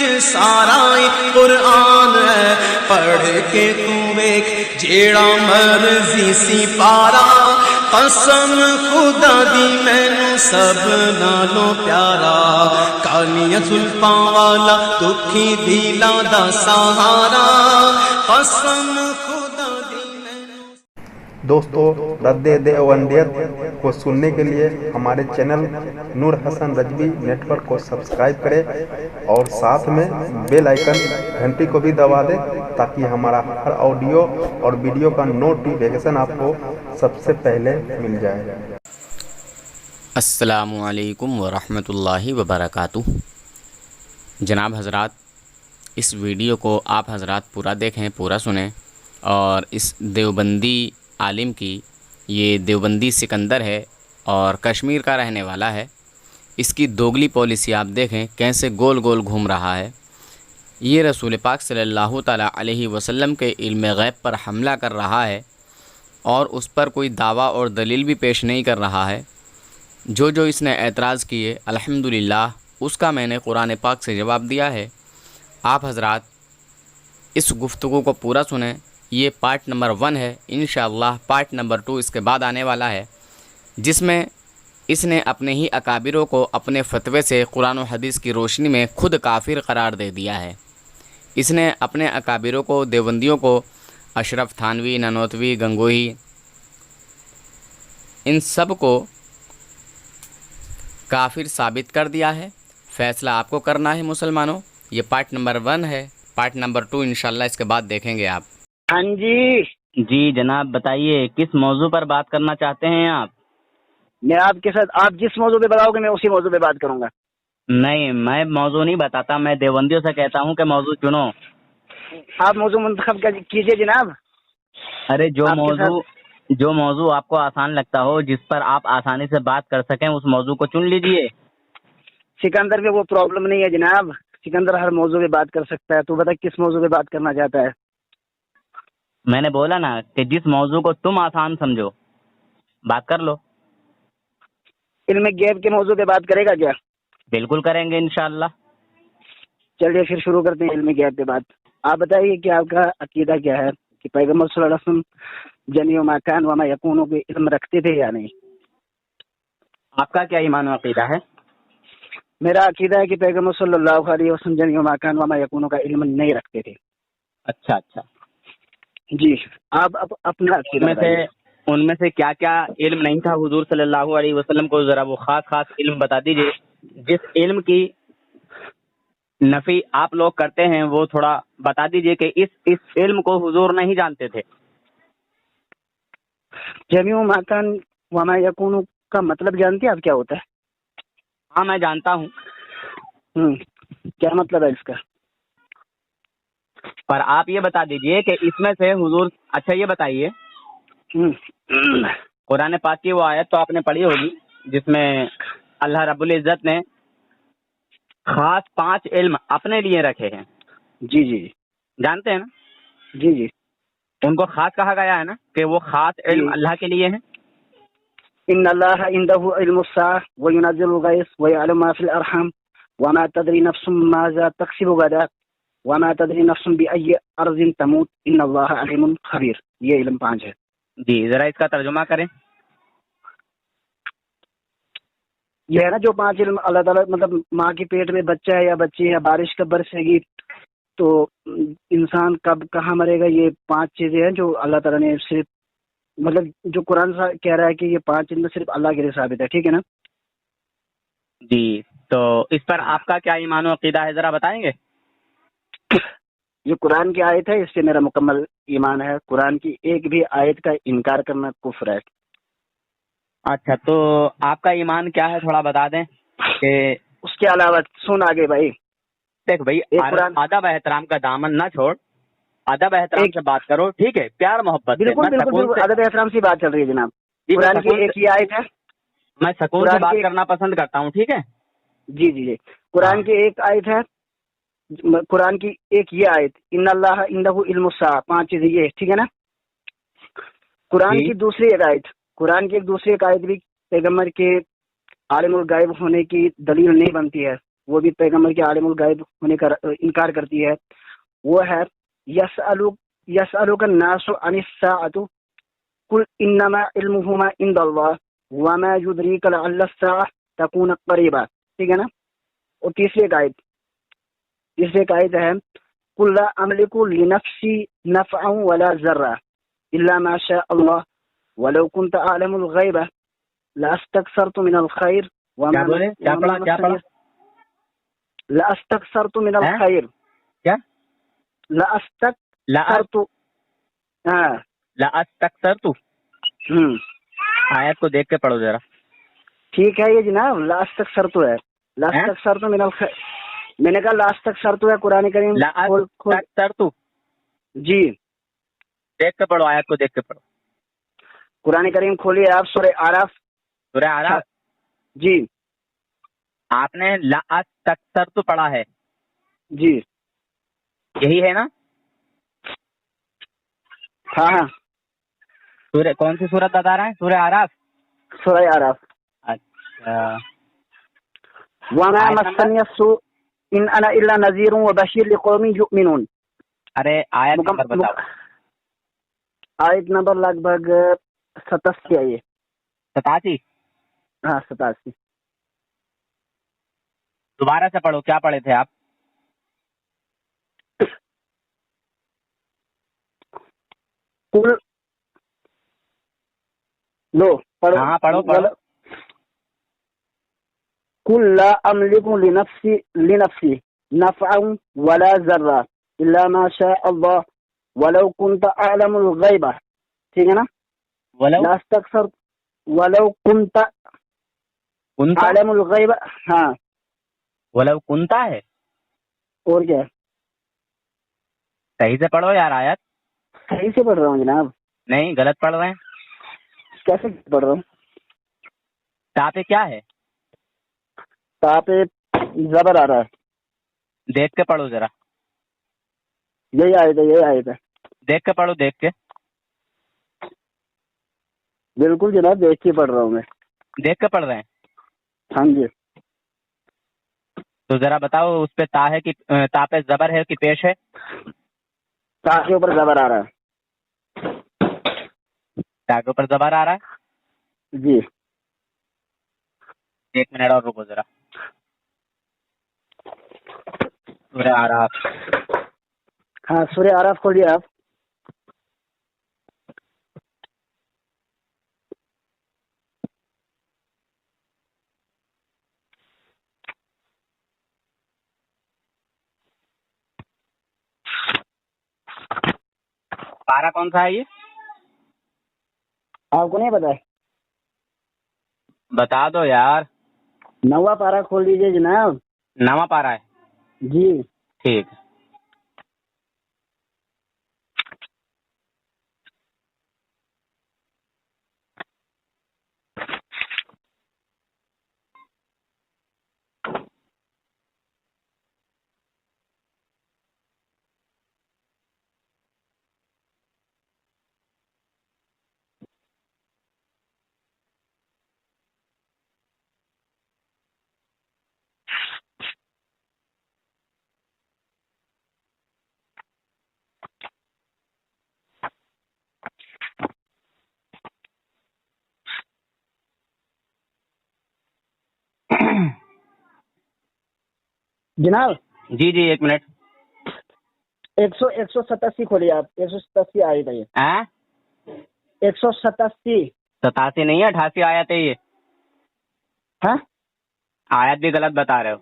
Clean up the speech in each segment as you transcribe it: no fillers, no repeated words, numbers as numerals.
وچ سارا قرآن ہے، پڑھ کے تو ویکھ جیڑا مرضی سی پارا، قسم خدا دی مینوں سب نالوں پیارا، کالیاں زلفاں والا دکھی دلاں دا سہارا، قسم خدا دی مینوں۔ دوستو، رد دیوبندیت کو سننے کے لیے ہمارے چینل نور حسن رجوی نیٹ ورک کو سبسکرائب کریں اور ساتھ میں بیل آئیکن گھنٹی کو بھی دبا دیں تاکہ ہمارا ہر آڈیو اور ویڈیو کا نوٹیفیکیشن آپ کو سب سے پہلے مل جائے۔ السلام علیکم ورحمۃ اللہ وبرکاتہ۔ جناب حضرات، اس ویڈیو کو آپ حضرات پورا دیکھیں، پورا سنیں، اور اس دیوبندی عالم کی، یہ دیوبندی سکندر ہے اور کشمیر کا رہنے والا ہے، اس کی دوگلی پالیسی آپ دیکھیں کیسے گول گول گھوم رہا ہے۔ یہ رسول پاک صلی اللہ تعالیٰ علیہ وسلم کے علم غیب پر حملہ کر رہا ہے اور اس پر کوئی دعویٰ اور دلیل بھی پیش نہیں کر رہا ہے۔ جو اس نے اعتراض کیے الحمدللہ اس کا میں نے قرآن پاک سے جواب دیا ہے۔ آپ حضرات اس گفتگو کو پورا سنیں، یہ پارٹ نمبر 1 ہے، انشاءاللہ پارٹ نمبر 2 اس کے بعد آنے والا ہے، جس میں اس نے اپنے ہی اکابروں کو اپنے فتوے سے قرآن و حدیث کی روشنی میں خود کافر قرار دے دیا ہے۔ اس نے اپنے اکابروں کو، دیوبندیوں کو، اشرف تھانوی، نانوتوی، گنگوہی، ان سب کو کافر ثابت کر دیا ہے۔ فیصلہ آپ کو کرنا ہے مسلمانوں۔ یہ پارٹ نمبر 1 ہے، پارٹ نمبر 2 انشاءاللہ اس کے بعد دیکھیں گے آپ۔ ہاں جی جناب، بتائیے کس موضوع پر بات کرنا چاہتے ہیں آپ؟ میں آپ کے ساتھ، آپ جس موضوع پہ بتاؤ گے میں اسی موضوع پہ بات کروں گا۔ نہیں، میں موضوع نہیں بتاتا، میں دیوبندیوں سے کہتا ہوں کہ موضوع چنو۔ آپ موضوع منتخب کیجئے جناب۔ ارے آپ کے جو موضوع آپ کو آسان لگتا ہو، جس پر آپ آسانی سے بات کر سکیں، اس موضوع کو چن لیجئے۔ سکندر پہ وہ پرابلم نہیں ہے جناب، سکندر ہر موضوع پہ بات کر سکتا ہے۔ تو بتا کس موضوع پہ بات کرنا چاہتا ہے؟ میں نے بولا نا کہ جس موضوع کو تم آسان سمجھو بات کر لو۔ علم غیب کے موضوع پہ بات کرے گا کیا؟ بالکل کریں گے انشاءاللہ۔ چلیے پھر شروع کرتے ہیں علم غیب پہ بات۔ آپ بتائیے کہ آپ کا عقیدہ کیا ہے کہ پیغمبر صلی اللہ علیہ وسلم جمیع ما کان وما یکون کے علم رکھتے تھے یا نہیں؟ آپ کا کیا ایمان و عقیدہ ہے؟ میرا عقیدہ ہے کہ پیغمبر صلی اللہ علیہ وسلم جمیع ما کان وما یکون کا علم نہیں رکھتے تھے۔ اچھا، جی، آپ اپنا عقیدہ بتائیے۔ ان میں سے کیا کیا علم نہیں تھا حضور صلی اللہ علیہ وسلم کو؟ ذرا وہ خاص علم بتا دیجئے، جس علم کی نفی آپ لوگ کرتے ہیں وہ تھوڑا بتا دیجئے کہ اس علم کو حضور نہیں جانتے تھے۔ جمیع ما کان وما یکون کا مطلب جانتے ہیں آپ کیا ہوتا ہے؟ ہاں میں جانتا ہوں۔ کیا مطلب ہے اس کا؟ پر آپ یہ بتا دیجئے کہ اس میں سے حضور، اچھا یہ بتائیے، قرآن پاک کی وہ آیت تو آپ نے پڑھی ہوگی جس میں اللہ رب العزت نے خاص 5 علم اپنے لیے رکھے ہیں۔ جی، جانتے ہیں نا؟ جی، ان کو خاص کہا گیا ہے نا کہ وہ خاص علم اللہ کے لیے ہیں۔ ان اللہ عنده علم الساعة وينزل الغيث ويعلم ما في الارحام وما تدري نفس ماذا تكسب غدا وما تدري نفس بأي ارض تموت ان اللہ علیم خبیر۔ یہ علم 5 ہے۔ جی، ذرا اس کا ترجمہ کریں۔ یہ ہے نا جو 5 علم اللہ تعالیٰ، مطلب ماں کے پیٹ میں بچہ ہے یا بچی ہے، بارش کب برسے گی، تو انسان کب کہاں مرے گا، یہ 5 چیزیں ہیں جو اللہ تعالیٰ نے صرف، مطلب جو قرآن کہہ رہا ہے کہ یہ 5 علم صرف اللہ کے لیے ثابت ہے، ٹھیک ہے نا؟ جی، تو اس پر آپ کا کیا ایمان و عقیدہ ہے، ذرا بتائیں گے؟ یہ قرآن کی آیت ہے، اس سے میرا مکمل ایمان ہے۔ قرآن کی ایک بھی آیت کا انکار کرنا کفر ہے۔ اچھا، تو آپ کا ایمان کیا ہے تھوڑا بتا دیں کہ اس کے علاوہ سن آگے بھائی، دیکھ بھائی، ادب احترام کا دامن نہ چھوڑ، ادب احترام سے بات کرو، ٹھیک ہے، پیار محبت سے۔ بالکل ادب احترام سے بات چل رہی ہے جناب۔ قرآن کی ایک ہی آیت ہے، میں سکون سے بات کرنا پسند کرتا ہوں، ٹھیک ہے؟ جی، قرآن کی ایک آیت ہے، قرآن کی ایک یہ آیت، ان اللہ عنده علم الساعة، 5 چیزیں یہ، ٹھیک ہے نا؟ قرآن کی دوسری ایک آیت، قرآن کی ایک دوسری ایک آیت بھی پیغمبر کے عالم الغیب ہونے کی دلیل نہیں بنتی ہے۔ وہ بھی پیغمبر کے عالم الغیب ہونے کا انکار کرتی ہے. وہ ہے یسألک الناس عن الساعة قل انما علمهما عند اللہ وما يدریک لعل الساعة تكون قریبا. ٹھیک ہے نا. اور تیسری آیت ہے قل لا املک لنفسی نفعا ولا ضرا الا ما شاء الله ولو كنت اعلم الغیب لاستكثرت من الخير کیا بولے؟ کیا پڑھا؟ لاستكثرت من الخير. کیا؟ لاستكثرت. ہاں لاستكثرت. آیت کو دیکھ کے پڑھو ذرا. ٹھیک ہے یہ جناب لاستكثرت ہے. لاستكثرت من الخير. میں نے کہا لاستكثرت ہے. قرآن کریم لاستكثرت. جی دیکھ کے پڑھو، آیت کو دیکھ کے پڑھو. قرآن کریم کھولیے آپ سورہ اعراف. سورہ اعراف. جی آپ نے لاستكثرت پڑھا ہے، جی یہی ہے نا؟ ہاں. سورہ کون سی سورت بتا رہے ہیں؟ سورہ اعراف. سورہ اعراف. اچھا. وما مسنی السوء ان انا الا نذیر وبشیر لقوم یؤمنون. ارے آیت نمبر بتاؤ. آیت نمبر لگ بھگ 87 ہے یہ. 87. ہاں 87. دوبارہ سے پڑھو. کیا پڑھے تھے آپ؟ قل لو پڑھو. ہاں پڑھو. قل لا املک لنفسی نفعا ولا ضرا الا ما شاء اللہ ولو كنت اعلم الغیب. ٹھیک ہے نا. لاستكثرت ولو كنت اعلم الغیب. ہاں ولو كنت ہے. اور کیا؟ صحیح سے پڑھو یار آیت. صحیح سے پڑھ رہا ہوں جناب. نہیں غلط پڑھ رہے ہیں. کیسے پڑھ رہا ہوں؟ تا پہ کیا ہے؟ تا پہ زبر آ رہا ہے. دیکھ کے پڑھو ذرا. یہی آیت ہے. دیکھ کے پڑھو. دیکھ کے. بالکل جناب دیکھ کے پڑھ رہا ہوں میں. دیکھ کے پڑھ رہے ہیں. ہاں جی. تو ذرا بتاؤ اس پہ تا ہے کہ تا پہ زبر ہے کہ پیش ہے؟ تا کے اوپر زبر آ رہا ہے. تا کے اوپر زبر آ رہا ہے. جی 1 منٹ اور رکو ذرا. سورہ اعراف. ہاں سورہ اعراف کھولیے آپ. پارا کون سا ہے یہ؟ آپ کو نہیں پتا ہے؟ بتا دو یار. 9واں پارا کھول دیجیے جناب. 9واں پارا ہے. جی ٹھیک. جناب. جی 1 منٹ. 187 کھولیے آپ. 187 آئی تھی. 187. 87 نہیں ہے 88 آیت ہے یہ. ہاں آیت بھی غلط بتا رہے ہو.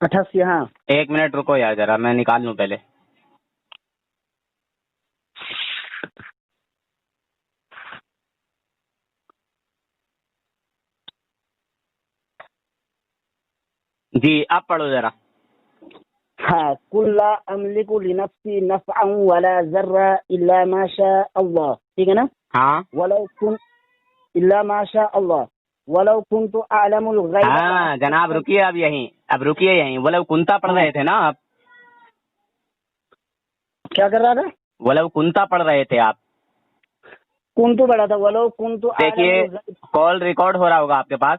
88. ہاں 1 منٹ رکو یار ذرا میں نکال لوں پہلے. جی اب پڑھو ذرا. ہاں قل لا املک لنفسی نفعا ولا ضرا الا ما شاء اللہ. ٹھیک ہے نا. ہاں الا ما شاء اللہ ولو كنت اعلم الغیب. ہاں جناب رکیے اب رکیے یہیں. ولو کنتا پڑھ رہے تھے نا آپ. کیا کر رہا تھا؟ ولو کنتا پڑھ رہے تھے آپ. کنتو پڑھا تھا. ولو کنتو. دیکھیے کال ریکارڈ ہو رہا ہوگا آپ کے پاس.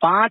5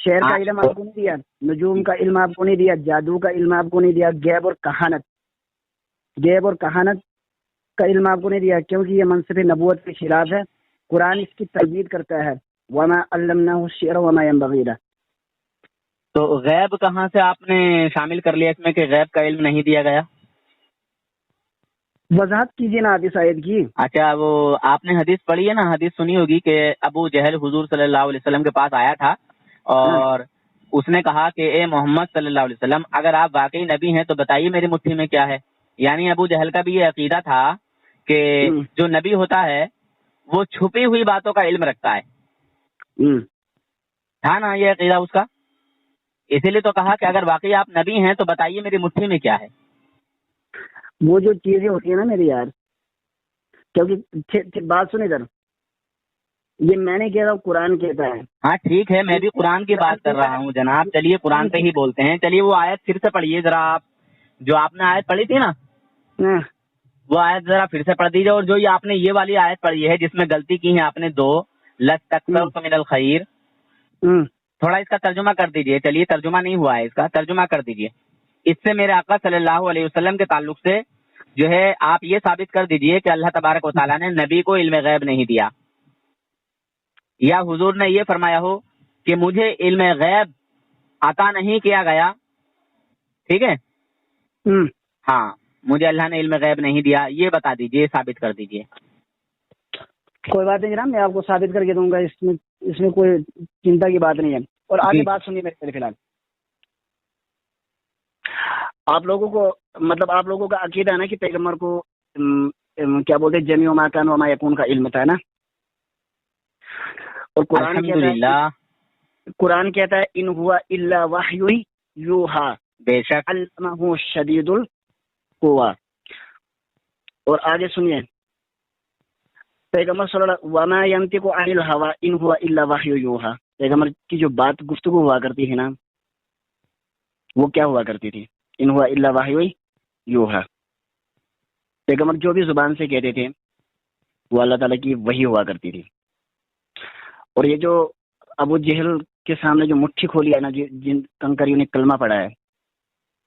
شعر کا علم آپ کو نہیں دیا، نجوم کا علم آپ کو نہیں دیا، جادو کا علم آپ کو نہیں دیا، غیب اور کہانت کا علم آپ کو نہیں دیا، کیونکہ یہ منصب نبوت کے خلاف ہے۔ قرآن اس کی تردید کرتا ہے، وما علمناه الشعر وما ينبغي له۔ تو غیب کہاں سے آپ نے شامل کر لیا اس میں کہ غیب کا علم نہیں دیا گیا؟ وضاحت کیجیے نا آپ اس آیت کی۔ اچھا، وہ آپ نے حدیث پڑھی ہے نا، حدیث سنی ہوگی کہ ابو جہل حضور صلی اللہ علیہ وسلم کے پاس آیا تھا اور اس نے کہا کہ اے محمد صلی اللہ علیہ وسلم، اگر آپ واقعی نبی ہیں تو بتائیے میری مٹھی میں کیا ہے۔ یعنی ابو جہل کا بھی یہ عقیدہ تھا کہ جو نبی ہوتا ہے وہ چھپی ہوئی باتوں کا علم رکھتا ہے، تھا نا یہ عقیدہ اس کا؟ اسی لیے تو کہا کہ اگر واقعی آپ نبی ہیں تو بتائیے میری مٹھی میں کیا ہے۔ وہ جو چیزیں ہوتی ہیں نا میری یار، کیونکہ بات سنیں ذرا، یہ میں نے کہہ رہا ہوں قرآن کہتا ہے۔ ہاں ٹھیک ہے، میں بھی قرآن کی بات کر رہا ہوں جناب، چلیے قرآن پہ ہی بولتے ہیں۔ چلیے وہ آیت پھر سے پڑھیے ذرا، آپ جو آپ نے آیت پڑھی تھی نا وہ آیت ذرا پھر سے پڑھ دیجیے، اور جو یہ آپ نے یہ والی آیت پڑھی ہے جس میں غلطی کی ہے آپ نے دو، لَسْتَكْثَرْتُ مِنَ الْخَيْرِ، تھوڑا اس کا ترجمہ کر دیجیے۔ چلیے ترجمہ نہیں ہوا ہے اس کا، ترجمہ کر دیجیے۔ اس سے میرے آقا صلی اللہ علیہ وسلم کے تعلق سے جو ہے آپ یہ ثابت کر دیجیے کہ اللہ تبارک و تعالیٰ نے نبی کو علم غیب نہیں دیا، یا حضور نے یہ فرمایا ہو کہ مجھے علم غیب عطا نہیں کیا گیا، ٹھیک ہے؟ ہاں، مجھے اللہ نے علم غیب نہیں دیا، یہ بتا دیجیے، ثابت کر دیجیے۔ کوئی بات نہیں جناب، میں آپ کو ثابت کر کے دوں گا، اس میں کوئی چنتا کی بات نہیں ہے۔ اور آگے بات سنیے میرے، فی الحال آپ لوگوں کو مطلب آپ لوگوں کا عقیدہ ہے نا کہ پیغمبر کو کیا بولتے ہیں، جمیع ما کان وما یکون کا علم تھا نا، اور قرآن کہتا ہے ان ہوا الا وحی یوحا، بے شک، علمہ شدید القویٰ۔ اور آگے سنیے، پیغمبر صلی اللہ وما ینطق عن الہویٰ ان ہوا الا وحی یوحا، پیغمبر کی جو بات گفتگو ہوا کرتی تھی نا وہ کیا ہوا کرتی تھی؟ ان ہوا الا وحی یوحا، پیغمبر جو بھی زبان سے کہتے تھے وہ اللہ تعالیٰ کی وحی ہوا کرتی تھی۔ اور یہ جو ابو جہل کے سامنے جو مٹھی کھولی ہے نا، جن کنکریوں نے کلمہ پڑھا ہے،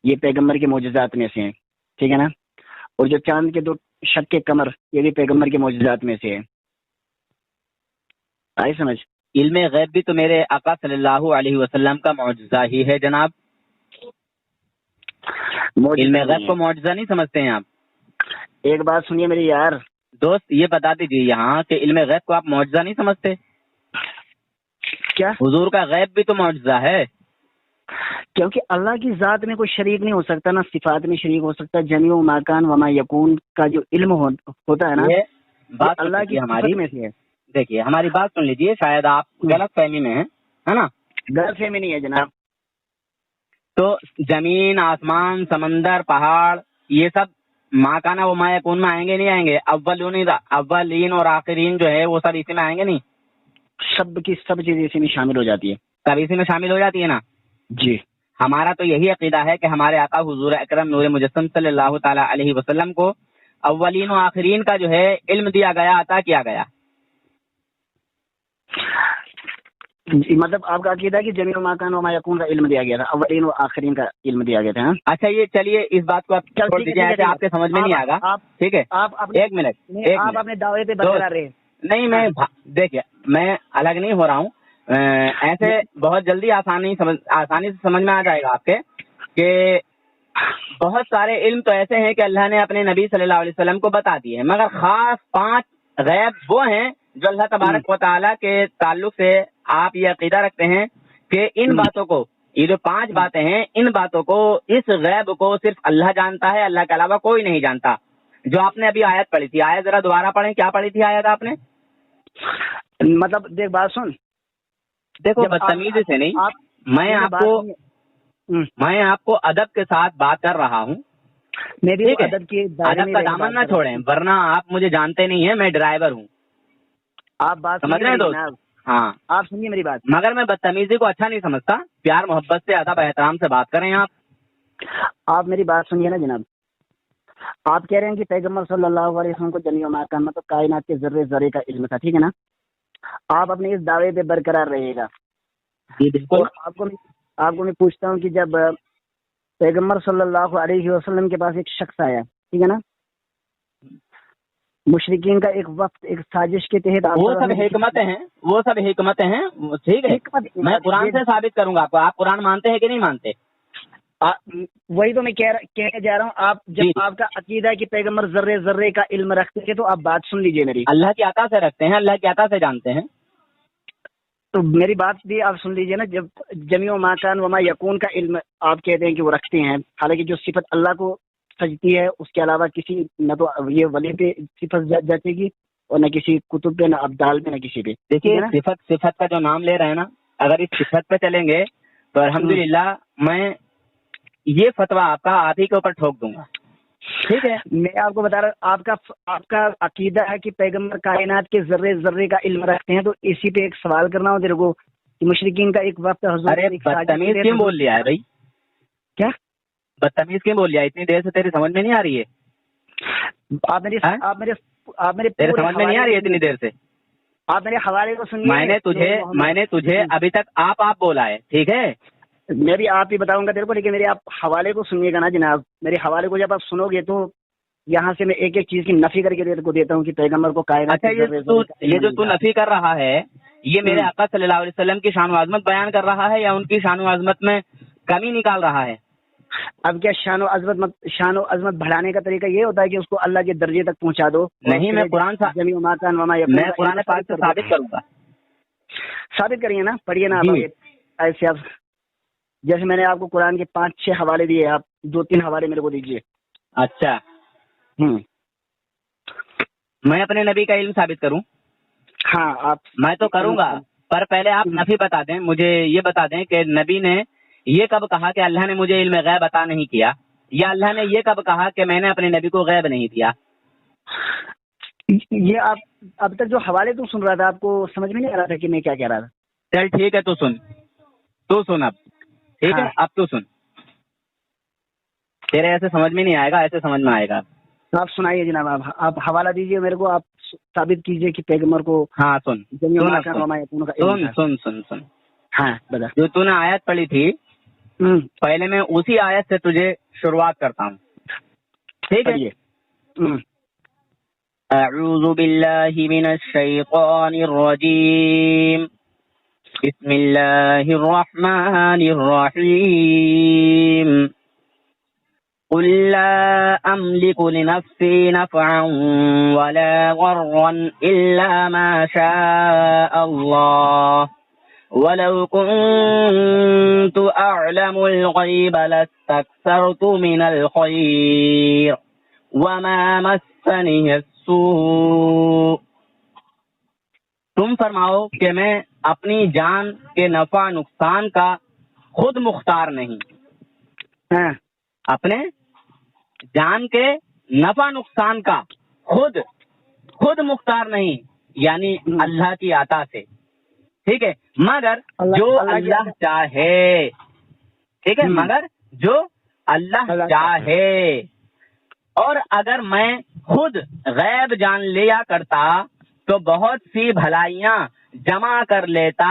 یہ پیغمبر کے معجزات میں سے ہیں، ٹھیک ہے نا؟ اور جو چاند کے دو شق کے کمر، یہ بھی پیغمبر کے معجزات میں سے ہے۔ آئی سمجھ؟ علم غیب بھی تو میرے آقا صلی اللہ علیہ وسلم کا معجزہ ہی ہے جناب۔ علم غیب کو معجزہ نہیں سمجھتے ہیں آپ؟ ایک بات سنیے میری یار دوست، یہ بتا دیجیے یہاں کہ علم غیب کو آپ معجزہ نہیں سمجھتے؟ کیا؟ حضور کا غیب بھی تو معجزہ ہے، کیونکہ اللہ کی ذات میں کوئی شریک نہیں ہو سکتا، نہ صفات میں شریک ہو سکتا۔ جمیع ما کان وما یکون کا جو علم ہوتا ہے نا، بات اللہ کی ہماری میں سے ہے۔ دیکھیے ہماری بات سن لیجیے، شاید آپ غلط فہمی میں ہیں، ہے نا؟ غلط فہمی نہیں ہے جناب۔ تو زمین، آسمان، سمندر، پہاڑ، یہ سب ما کان و ما یکون میں آئیں گے نہیں آئیں گے؟ اولین اور آخرین جو ہے وہ سب اسی میں آئیں گے نہیں؟ سب کی سب چیزیں اسی میں شامل ہو جاتی ہے، سب اسی میں شامل ہو جاتی ہے نا؟ جی۔ ہمارا تو یہی عقیدہ ہے کہ ہمارے آقا حضور اکرم نور مجسم صلی اللہ تعالی علیہ وسلم کو اولین و آخرین کا جو ہے علم دیا گیا، عطا کیا گیا۔ مطلب آپ کا عقیدہ ہے کہ جمیع ما کان وما یکون کا علم دیا گیا تھا، اولین و آخرین کا علم دیا گیا تھا۔ اچھا یہ چلیے اس بات کو آپ چھوڑ دیجیے، ایسے آپ کے سمجھ میں نہیں آئے گا، ٹھیک ہے؟ ایک منٹ، آپ اپنے دعوے پہ برقرار رہے۔ نہیں، میں دیکھیے میں الگ نہیں ہو رہا ہوں، ایسے بہت جلدی آسانی سے سمجھ میں آ جائے گا آپ کے کہ بہت سارے علم تو ایسے ہیں کہ اللہ نے اپنے نبی صلی اللہ علیہ وسلم کو بتا دیے، مگر خاص 5 غیب وہ ہیں جو اللہ تبارک و تعالیٰ کے تعلق سے آپ یہ عقیدہ رکھتے ہیں کہ ان باتوں کو، یہ جو 5 باتیں ہیں، ان باتوں کو، اس غیب کو صرف اللہ جانتا ہے، اللہ کے علاوہ کوئی نہیں جانتا۔ جو آپ نے ابھی آیت پڑھی تھی، آیت ذرا دوبارہ پڑھیں، کیا پڑھی تھی آیت آپ نے؟ مطلب دیکھ بات سن، دیکھو بدتمیزی سے نہیں، میں آپ کو ادب کے ساتھ بات کر رہا ہوں، میں بھی ادب کا دامن نہ چھوڑیں، ورنہ آپ مجھے جانتے نہیں ہیں، میں ڈرائیور ہوں۔ آپ بات سمجھ رہے ہیں دوست؟ ہاں، آپ سنیے میری بات۔ مگر میں بدتمیزی کو اچھا نہیں سمجھتا، پیار محبت سے، ادب احترام سے بات کریں آپ میری بات سنیے نا جناب۔ آپ کہہ رہے ہیں کہ پیغمبر صلی اللہ علیہ وسلم کو جمیع ما کان مطلب کائنات کے ذرے ذرے کا علم تھا، ٹھیک ہے نا؟ آپ اپنے اس دعوے پہ برقرار رہیے گا، جی بالکل. اور آپ کو میں پوچھتا ہوں کہ جب پیغمبر صلی اللہ علیہ وسلم کے پاس ایک شخص آیا، ٹھیک ہے نا، مشرکین کا ایک وقت ایک سازش کے تحت، وہ سب حکمتیں ہیں، وہ سب حکمتیں ہیں. ٹھیک ہے، میں قرآن سے ثابت کروں گا آپ کو. آپ قرآن مانتے ہیں کہ نہیں مانتے؟ وہی تو میں کہنے جا رہا ہوں. آپ جب آپ کا عقیدہ ہے کہ پیغمبر ذرے ذرے کا علم رکھتے تھے، تو آپ بات سن لیجئے میری. اللہ کی عطا سے رکھتے ہیں، اللہ کی عطا سے جانتے ہیں. تو میری بات بھی آپ سن لیجئے نا. جب جمیع ما کان وما یکون کا علم آپ کہتے ہیں کہ وہ رکھتے ہیں، حالانکہ جو صفت اللہ کو سجتی ہے اس کے علاوہ کسی نہ تو یہ ولی پہ صفت جاتے گی، اور نہ کسی کتب پہ، نہ ابدال پہ، نہ کسی پہ. دیکھیے صفت کا جو نام لے رہے ہیں نا، اگر اس صفت پہ چلیں گے تو الحمدللہ میں یہ فتویٰ آپ ہی کے اوپر ٹھوک دوں گا. ٹھیک ہے، میں آپ کو بتا رہا ہوں، آپ کا عقیدہ ہے کہ پیغمبر کائنات کے ذرے ذرے کا علم رکھتے ہیں، تو اسی پہ ایک سوال کرنا ہو تیرے کو کہ مشرکین کا ایک وقت حضور. ارے بدتمیز کیوں بول لیا ہے بھائی؟ کیا بدتمیز کیوں بول لیا؟ اتنی دیر سے تیری سمجھ میں نہیں آ رہی ہے؟ آپ میرے تیرے سمجھ میں نہیں آ رہی ہے اتنی دیر سے؟ آپ میرے حوالے کو سنیے. میں نے تجھے ابھی تک آپ بولا ہے، ٹھیک ہے؟ میں بھی آپ ہی بتاؤں گا تیرے کو، لیکن میرے آپ حوالے کو سنیے گا نا جناب. میرے حوالے کو جب آپ سنو گے تو یہاں سے میں ایک ایک چیز کی نفی کر کے کو دیتا ہوں کہ پیغمبر کو کائنات. اچھا، یہ جو تو نفی کر رہا ہے، یہ میرے آقا صلی اللہ علیہ وسلم کی شان و عظمت بیان کر رہا ہے یا ان کی شان و عظمت میں کمی نکال رہا ہے؟ اب کیا شان و عظمت بڑھانے کا طریقہ یہ ہوتا ہے کہ اس کو اللہ کے درجے تک پہنچا دو؟ نہیں، میں قرآن پاک سے ثابت کروں گا. ثابت کریے نا، پڑھیے نا آپ. ایسے آپ جیسے میں نے آپ کو قرآن کے 5-6 حوالے دیے، آپ 2-3 حوالے میرے کو دیجیے. اچھا، میں اپنے نبی کا علم ثابت کروں؟ ہاں میں تو کروں گا، پر پہلے آپ نفی بتا دیں. مجھے یہ بتا دیں کہ نبی نے یہ کب کہا کہ اللہ نے مجھے علم غیب عطا نہیں کیا، یا اللہ نے یہ کب کہا کہ میں نے اپنے نبی کو غیب نہیں دیا؟ یہ آپ اب تک جو حوالے تو سن رہا تھا، آپ کو سمجھ میں نہیں آ رہا تھا کہ میں کیا کہہ رہا تھا؟ چل ٹھیک ہے، تو سن اب. ٹھیک ہے، اب تو سن. تیرے ایسے سمجھ میں نہیں آئے گا، ایسے سمجھ میں آئے گا. آپ سنائیے جناب. آپ حوالہ دیجیے میرے کو. آپ ثابت کیجیے کہ پیغمبر کو. ہاں سن. ہاں بتا. جو تو نے آیت پڑھی تھی، پہلے میں اسی آیت سے تجھے شروعات کرتا ہوں. ٹھیک ہے. اعوذ باللہ من الشیطان الرجیم، بسم اللہ الرحمن الرحیم. قل لا أملك لنفسي نفعا ولا ضرا إلا ما شاء الله ولو كنت أعلم الغيب لاستكثرت من الخير وما مسني السوء. تم فرماؤ کہ میں اپنی جان کے نفع نقصان کا خود مختار نہیں. اپنے جان کے نفع نقصان کا خود مختار نہیں، یعنی اللہ کی عطا سے. ٹھیک ہے، مگر جو اللہ چاہے. ٹھیک ہے، مگر جو اللہ چاہے. اور اگر میں خود غیب جان لیا کرتا تو بہت سی بھلائیاں جمع کر لیتا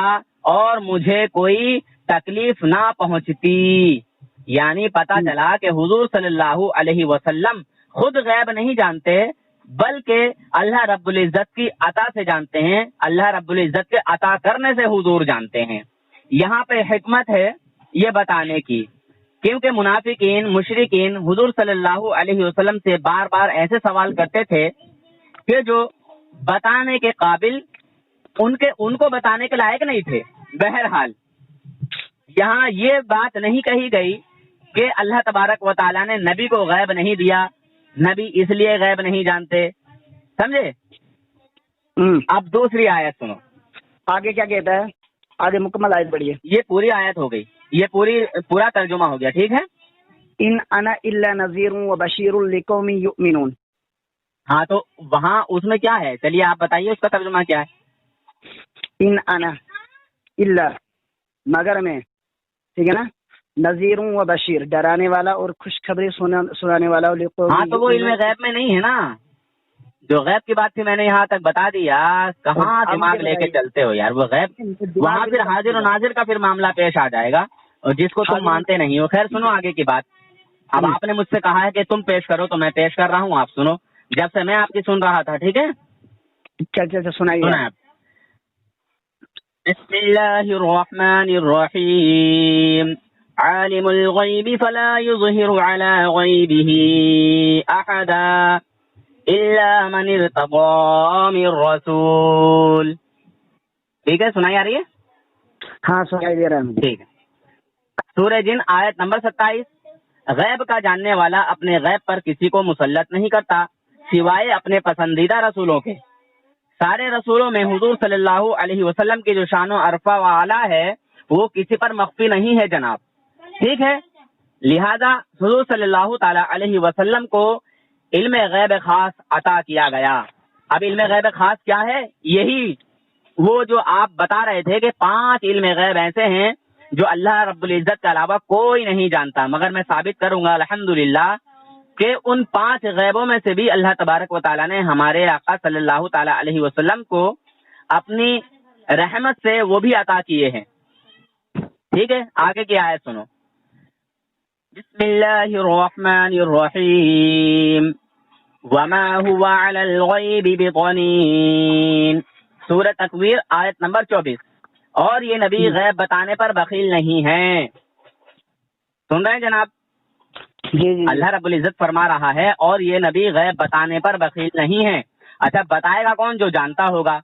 اور مجھے کوئی تکلیف نہ پہنچتی. یعنی پتہ چلا کہ حضور صلی اللہ علیہ وسلم خود غیب نہیں جانتے، بلکہ اللہ رب العزت کی عطا سے جانتے ہیں. اللہ رب العزت کے عطا کرنے سے حضور جانتے ہیں. یہاں پہ حکمت ہے یہ بتانے کی، کیونکہ منافقین مشرکین حضور صلی اللہ علیہ وسلم سے بار بار ایسے سوال کرتے تھے کہ جو بتانے کے قابل ان کو بتانے کے لائق نہیں تھے. بہرحال یہاں یہ بات نہیں کہی گئی کہ اللہ تبارک و تعالیٰ نے نبی کو غیب نہیں دیا، نبی اس لیے غیب نہیں جانتے. سمجھے؟ اب دوسری آیت سنو. آگے کیا کہتا ہے؟ آگے مکمل آیت پڑھیے. یہ پوری آیت ہو گئی، یہ پورا ترجمہ ہو گیا. ٹھیک ہے. ان انا الا نذیر و بشیر لقوم یؤمنون. ہاں تو وہاں اس میں کیا ہے؟ چلیے آپ بتائیے اس کا ترجمہ کیا ہے. ان انا الا مگر میں، ٹھیک ہے نا، نذیر و بشیر ڈرانے والا اور خوشخبری سنانے والا. ہاں تو وہ علم غیب میں نہیں ہے نا. جو غیب کی بات تھی میں نے یہاں تک بتا دیا. کہاں دماغ لے کے چلتے ہو یار؟ وہ غیب وہاں پھر حاضر و ناظر کا پھر معاملہ پیش آ جائے گا، اور جس کو تم مانتے نہیں ہو. خیر سنو آگے کی بات. اب آپ نے مجھ سے کہا ہے کہ تم پیش کرو تو میں پیش کر رہا ہوں، آپ سنو. جب سے میں آپ کی سن رہا تھا، ٹھیک ہے؟ اچھا سنائیے. بسم اللہ الرحمن الرحیم. عالم الغیب فلا یظہر علی غیبہ احدا الا من ارتضی من رسول. ٹھیک ہے، سنائی آ رہی ہے؟ ہاں سنائی دے رہا ہے. ٹھیک ہے. سورہ جن آیت نمبر 27. غیب کا جاننے والا اپنے غیب پر کسی کو مسلط نہیں کرتا سوائے اپنے پسندیدہ رسولوں کے. سارے رسولوں میں حضور صلی اللہ علیہ وسلم کی جو شان و عرفہ و اعلیٰ ہے وہ کسی پر مخفی نہیں ہے جناب. ٹھیک ہے، لہذا حضور صلی اللہ تعالی علیہ وسلم کو علم غیب خاص عطا کیا گیا. اب علم غیب خاص کیا ہے؟ یہی وہ جو آپ بتا رہے تھے کہ 5 علم غیب ایسے ہیں جو اللہ رب العزت کے علاوہ کوئی نہیں جانتا، مگر میں ثابت کروں گا الحمدللہ کہ ان 5 غیبوں میں سے بھی اللہ تبارک و تعالیٰ نے ہمارے آقا صلی اللہ تعالی علیہ وسلم کو اپنی رحمت سے وہ بھی عطا کیے ہیں. ٹھیک ہے، آگے کی آیت سنو. بسم اللہ الرحمن الرحیم. وما هو علی الغیب بضنین. سورۃ تکویر آیت نمبر 24. اور یہ نبی غیب بتانے پر بخیل نہیں ہیں. سن رہے ہیں جناب؟ جی اللہ رب العزت فرما رہا ہے اور یہ نبی غیب بتانے پر بخیل نہیں ہے. اچھا بتائے گا کون؟ جو جانتا ہوگا.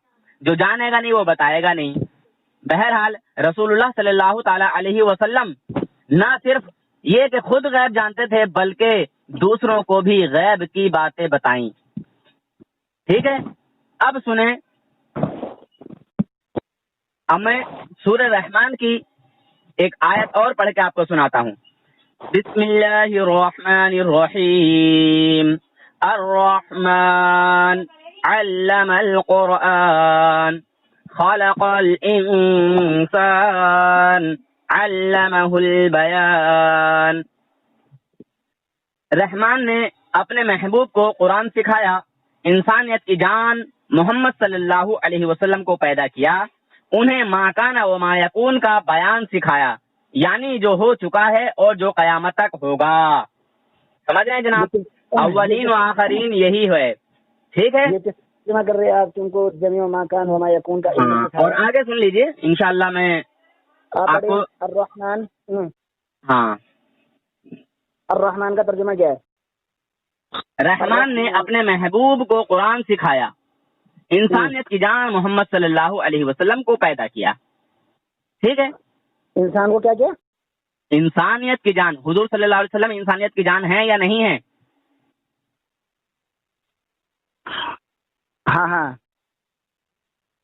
جو جانے گا نہیں وہ بتائے گا نہیں. بہرحال رسول اللہ صلی اللہ تعالی علیہ وسلم نہ صرف یہ کہ خود غیب جانتے تھے بلکہ دوسروں کو بھی غیب کی باتیں بتائیں. ٹھیک ہے، اب سنیں. اب میں سورہ رحمان کی ایک آیت اور پڑھ کے آپ کو سناتا ہوں. بسم اللہ الرحمن الرحیم. الرحمن علم القرآن خلق الانسان علمہ البیان. رحمان نے اپنے محبوب کو قرآن سکھایا، انسانیت کی جان محمد صلی اللہ علیہ وسلم کو پیدا کیا، انہیں ما کان و ما یکون کا بیان سکھایا، یعنی جو ہو چکا ہے اور جو قیامت تک ہوگا. سمجھ رہے ہیں جناب؟ اولین و آخرین یہی ہے. ٹھیک ہے، جمع کر رہے آپ تم کو جمیع ما کان و ما یکون کا علم سکھایا. اور آگے سن لیجئے انشاءاللہ. میں آپ کو الرحمن. ہاں، الرحمن کا ترجمہ کیا ہے؟ رحمان نے اپنے محبوب کو قرآن سکھایا، انسانیت کی جان محمد صلی اللہ علیہ وسلم کو پیدا کیا. ٹھیک ہے، انسان کو کیا کیا؟ انسانیت کی جان. حضور صلی اللہ علیہ وسلم انسانیت کی جان ہے یا نہیں ہے؟ ہاں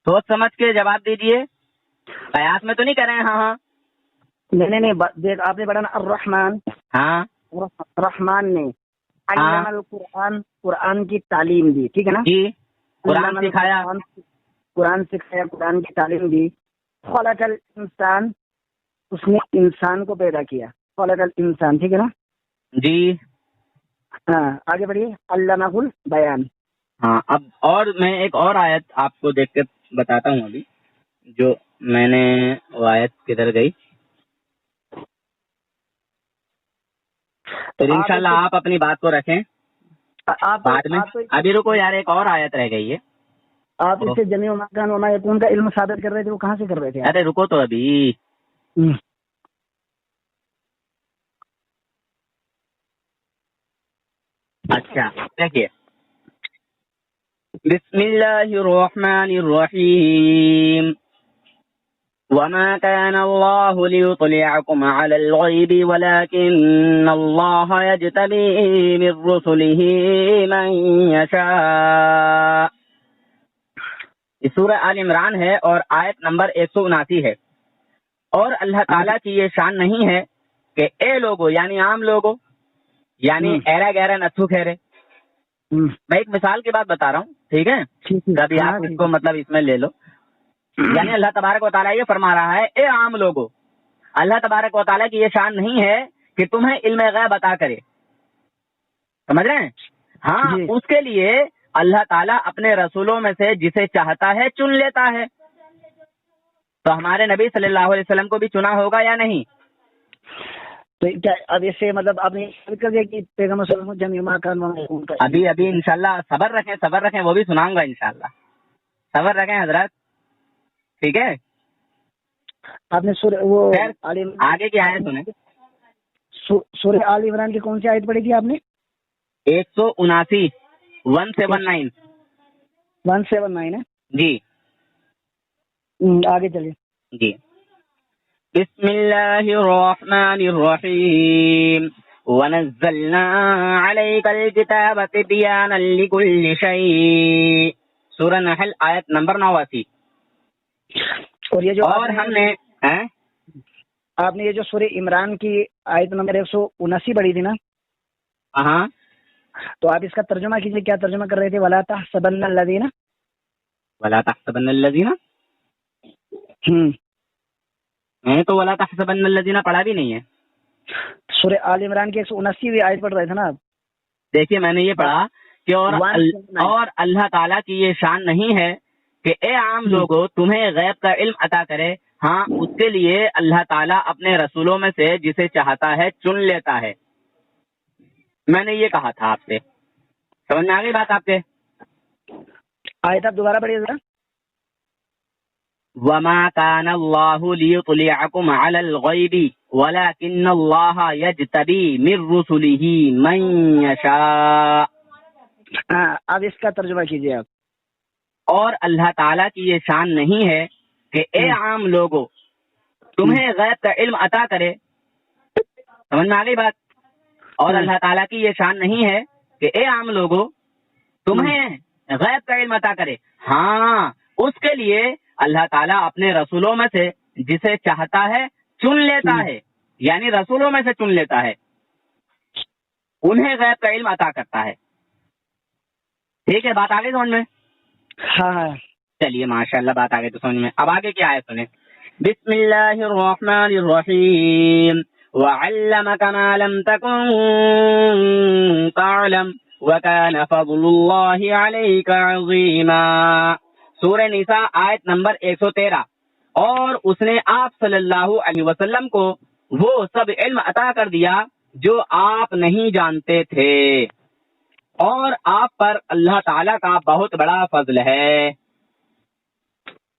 سوچ سمجھ کے جواب دیجئے. قیاس میں تو نہیں کر رہے ہیں؟ ہاں نہیں دیکھ آپ نے پڑھا نا الرحمن. ہاں، رحمان نے علم القرآن، قرآن کی تعلیم دی. ٹھیک ہے نا جی، قرآن سکھایا، قرآن سکھایا، قرآن کی تعلیم دی. خلق الانسان، اس نے انسان کو پیدا کیا. خلق الانسان، ٹھیک ہے نا جی. ہاں آگے بڑھیے. علمہ البیان. ہاں، اب اور میں ایک اور آیت آپ کو دیکھ کے بتاتا ہوں. ابھی جو میں نے وہ آیت کدھر گئی؟ تو انشاءاللہ آپ اپنی بات کو رکھیں بعد میں. ابھی رکو یار، ایک اور آیت رہ گئی ہے. آپ اس سے جمیع ما کان و ما یکون کا علم ثابت کر رہے تھے، وہ کہاں سے کر رہے تھے؟ ارے رکو تو ابھی. اچھا دیکھیے، بسم اللہ الرحمن الرحیم. وما كان الله ليطلعكم على الغيب ولكن الله يجتبي من رسله من يشاء. یہ سورہ آل عمران ہے اور آیت نمبر 179 ہے. اور اللہ تعالیٰ کی یہ شان نہیں ہے کہ اے لوگو، یعنی عام لوگو، یعنی ایرا گہرا نتھو کھیرے. میں ایک مثال کی بات بتا رہا ہوں، ٹھیک ہے؟ کبھی آپ اس کو مطلب اس میں لے لو. یعنی اللہ تبارک و تعالیٰ یہ فرما رہا ہے، اے عام لوگو، اللہ تبارک و تعالیٰ کی یہ شان نہیں ہے کہ تمہیں علم غیب عطا کرے. سمجھ رہے ہیں؟ ہاں، اس کے لیے اللہ تعالیٰ اپنے رسولوں میں سے جسے چاہتا ہے چن لیتا ہے. تو ہمارے نبی صلی اللہ علیہ وسلم کو بھی چنا ہوگا یا نہیں؟ تو کیا اب اسے مطلب آپ نے کر دیا کہ پیغمبر صلی اللہ علیہ وسلم جميع کان کا ابھی انشاءاللہ صبر رکھیں وہ بھی سناؤں گا انشاءاللہ. صبر رکھیں حضرات، ٹھیک ہے. آپ نے سورہ وہ خیر، آگے کی آیت سنیں. سورہ آل عمران کی کون سی آیت پڑھی تھی آپ نے؟ 179 179 179 ہے جی آگے چلیے. جی. بسم اللہ الرحمن الرحیم ونزلنا علیک الکتاب تبیانا لکل شیء. سورہ نحل آیت نمبر 89. اور یہ جو اور ہم نے آپ نے یہ جو سورہ عمران کی آیت نمبر 179 پڑھی تھی نا، ہاں، تو آپ اس کا ترجمہ کیجیے. کیا ترجمہ کر رہے تھے؟ ولا تحسبن الذین ولا تحسبن الذین. میں تو ولا تحسبن الذین پڑھا بھی نہیں ہے. سورہ آل عمران کی 179 آیت پڑھ رہے تھے نا آپ. دیکھیے میں نے یہ پڑھا کہ اور اللہ تعالیٰ کی یہ شان نہیں ہے کہ اے عام لوگوں تمہیں غیب کا علم عطا کرے. ہاں، اس کے لیے اللہ تعالیٰ اپنے رسولوں میں سے جسے چاہتا ہے چن لیتا ہے. میں نے یہ کہا تھا آپ سے. سمجھ میں آ گئی بات آپ کے؟ آیت آپ دوبارہ پڑھیے ذرا. وَمَا كَانَ اللَّهُ لِيُطْلِعَكُمْ عَلَى الْغَيْبِ وَلَكِنَّ اللَّهَ يَجْتَبِي مِن رُّسُلِهِ مَن يَشَاءُ. اب اس کا ترجمہ کیجیے آپ. اور اللہ تعالیٰ کی یہ شان نہیں ہے کہ اے عام لوگوں تمہیں غیب کا علم عطا کرے. سمجھ میں آ گئی بات؟ اور اللہ تعالیٰ کی یہ شان نہیں ہے کہ اے عام لوگوں تمہیں غیب کا علم عطا کرے. ہاں، اس کے لیے اللہ تعالیٰ اپنے رسولوں میں سے جسے چاہتا ہے چن لیتا ہے، یعنی رسولوں میں سے چن لیتا ہے، انہیں غیب کا علم عطا کرتا ہے. ٹھیک ہے، بات آگے سمجھ میں؟ ہاں چلیے ماشاءاللہ بات آگے تو سمجھ میں. اب آگے کیا ہے سنیں. بسم اللہ الرحمن الرحیم وعلمك ما لم تكن تعلم وكان فضل اللہ علیک عظیما. سورہ نساء آیت نمبر 113. اور اس نے آپ صلی اللہ علیہ وسلم کو وہ سب علم عطا کر دیا جو آپ نہیں جانتے تھے، اور آپ پر اللہ تعالیٰ کا بہت بڑا فضل ہے.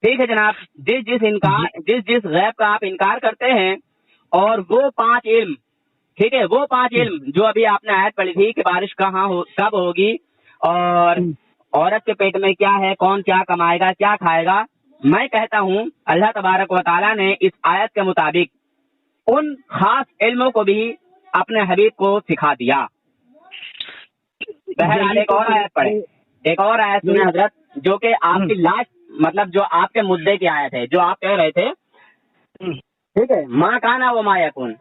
ٹھیک ہے جناب. جس غیب کا آپ انکار کرتے ہیں، اور وہ 5 علم، ٹھیک ہے، وہ 5 علم جو ابھی آپ نے آیت پڑھی تھی کہ بارش کب ہوگی، اور عورت کے پیٹ میں کیا ہے، کون کیا کمائے گا، کیا کھائے گا. میں کہتا ہوں اللہ تبارک و تعالیٰ نے اس آیت کے مطابق ان خاص علموں کو بھی اپنے حبیب کو سکھا دیا. بہرحال ایک اور آیت پڑھیں، ایک اور آیت سنیں حضرت، جو کہ آپ کی لاسٹ مطلب جو آپ کے مدعے کی آیت ہے، جو آپ کہہ رہے تھے. ٹھیک ہے، ما کانا و ما یکون.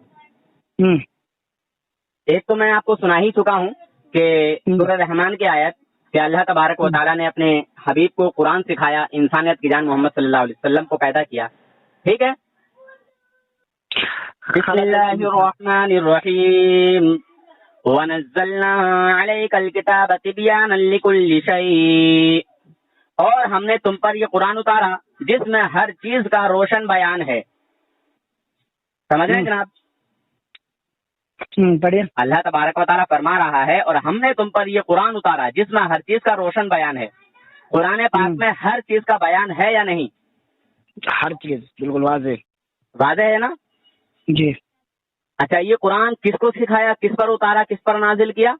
ایک تو میں آپ کو سنا ہی چکا ہوں کہ سورہ رحمان کی آیت کہ اللہ تبارک و تعالیٰ نے اپنے حبیب کو قرآن سکھایا، انسانیت کی جان محمد صلی اللہ علیہ وسلم کو پیدا کیا. ٹھیک ہے. بسم اللہ الرحمن الرحیم وَنَزَّلْنَا عَلَيْكَ الْكِتَابَ تِبْيَانًا لِكُلِّ شَيْءٍ. اور ہم نے تم پر یہ قرآن اتارا جس میں ہر چیز کا روشن بیان ہے. سمجھ رہے ہیں جناب؟ پڑھیے. اللہ تبارک و تعالیٰ فرما رہا ہے اور ہم نے تم پر یہ قرآن اتارا جس میں ہر چیز کا روشن بیان ہے. قرآن پاک میں ہر چیز کا بیان ہے یا نہیں؟ ہر چیز بالکل واضح ہے نا؟ جی. اچھا، یہ قرآن کس کو سکھایا، کس پر اتارا، کس پر نازل کیا؟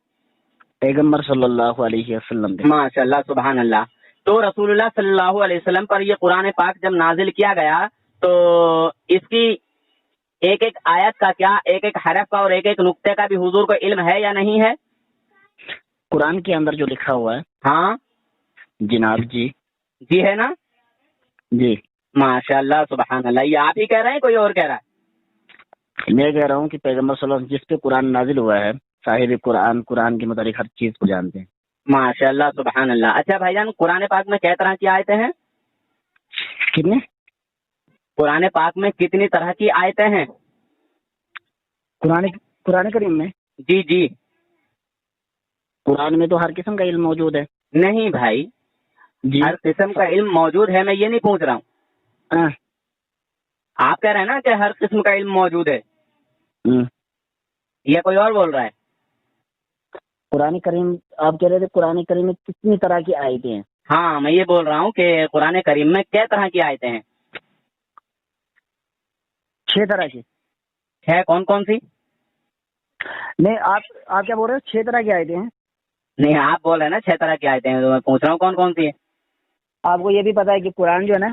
پیغمبر صلی اللہ علیہ وسلم. ماشاء اللہ، سبحان اللہ. تو رسول اللہ صلی اللہ علیہ وسلم پر یہ قرآن پاک جب نازل کیا گیا تو اس کی ایک ایک آیت کا، کیا ایک ایک حرف کا اور ایک ایک نقطے کا بھی حضور کو علم ہے یا نہیں ہے؟ قرآن کے اندر جو لکھا ہوا ہے. ہاں جناب جی. جی ہے نا؟ جی ماشاء اللہ، سبحان اللہ. یہ آپ ہی کہہ رہے ہیں کوئی اور کہہ رہا ہے؟ میں کہہ رہا ہوں کہ پیغمبر صلی اللہ علیہ وسلم جس پہ قرآن نازل ہوا ہے، صاحب قرآن کے متعلق ہر چیز کو جانتے ہیں. ماشاء اللہ، سبحان اللہ. اچھا بھائی جان، قرآن پاک میں کئی طرح کی آیتیں ہیں؟ کتنے؟ قرآن پاک میں کتنی طرح کی آیتیں ہیں؟ قرآن کریم میں؟ جی جی. قرآن میں تو ہر قسم کا علم موجود ہے. نہیں بھائی، جی ہر قسم کا علم موجود ہے، میں یہ نہیں پوچھ رہا ہوں. ہاں، آپ کہہ رہے ہیں نا کہ ہر قسم کا علم موجود ہے، ہوں۔ یا کوئی اور بول رہا ہے؟ قرآن کریم آپ کہہ رہے تھے قرآن کریم میں کتنی طرح کی آیتیں ہیں؟ ہاں، میں یہ بول رہا ہوں کہ قرآن کریم میں کئی طرح کی آیتیں ہیں. 6 طرح کی؟ ہے کون کون سی؟ نہیں، آپ کیا بول رہے ہیں 6 طرح کی آیتیں ہیں؟ نہیں، آپ بول رہے ہیں نا 6 طرح کی آیتیں ہیں، تو میں پوچھ رہا ہوں کون کون سی ہے. آپ کو یہ بھی پتا ہے کہ قرآن جو ہے نا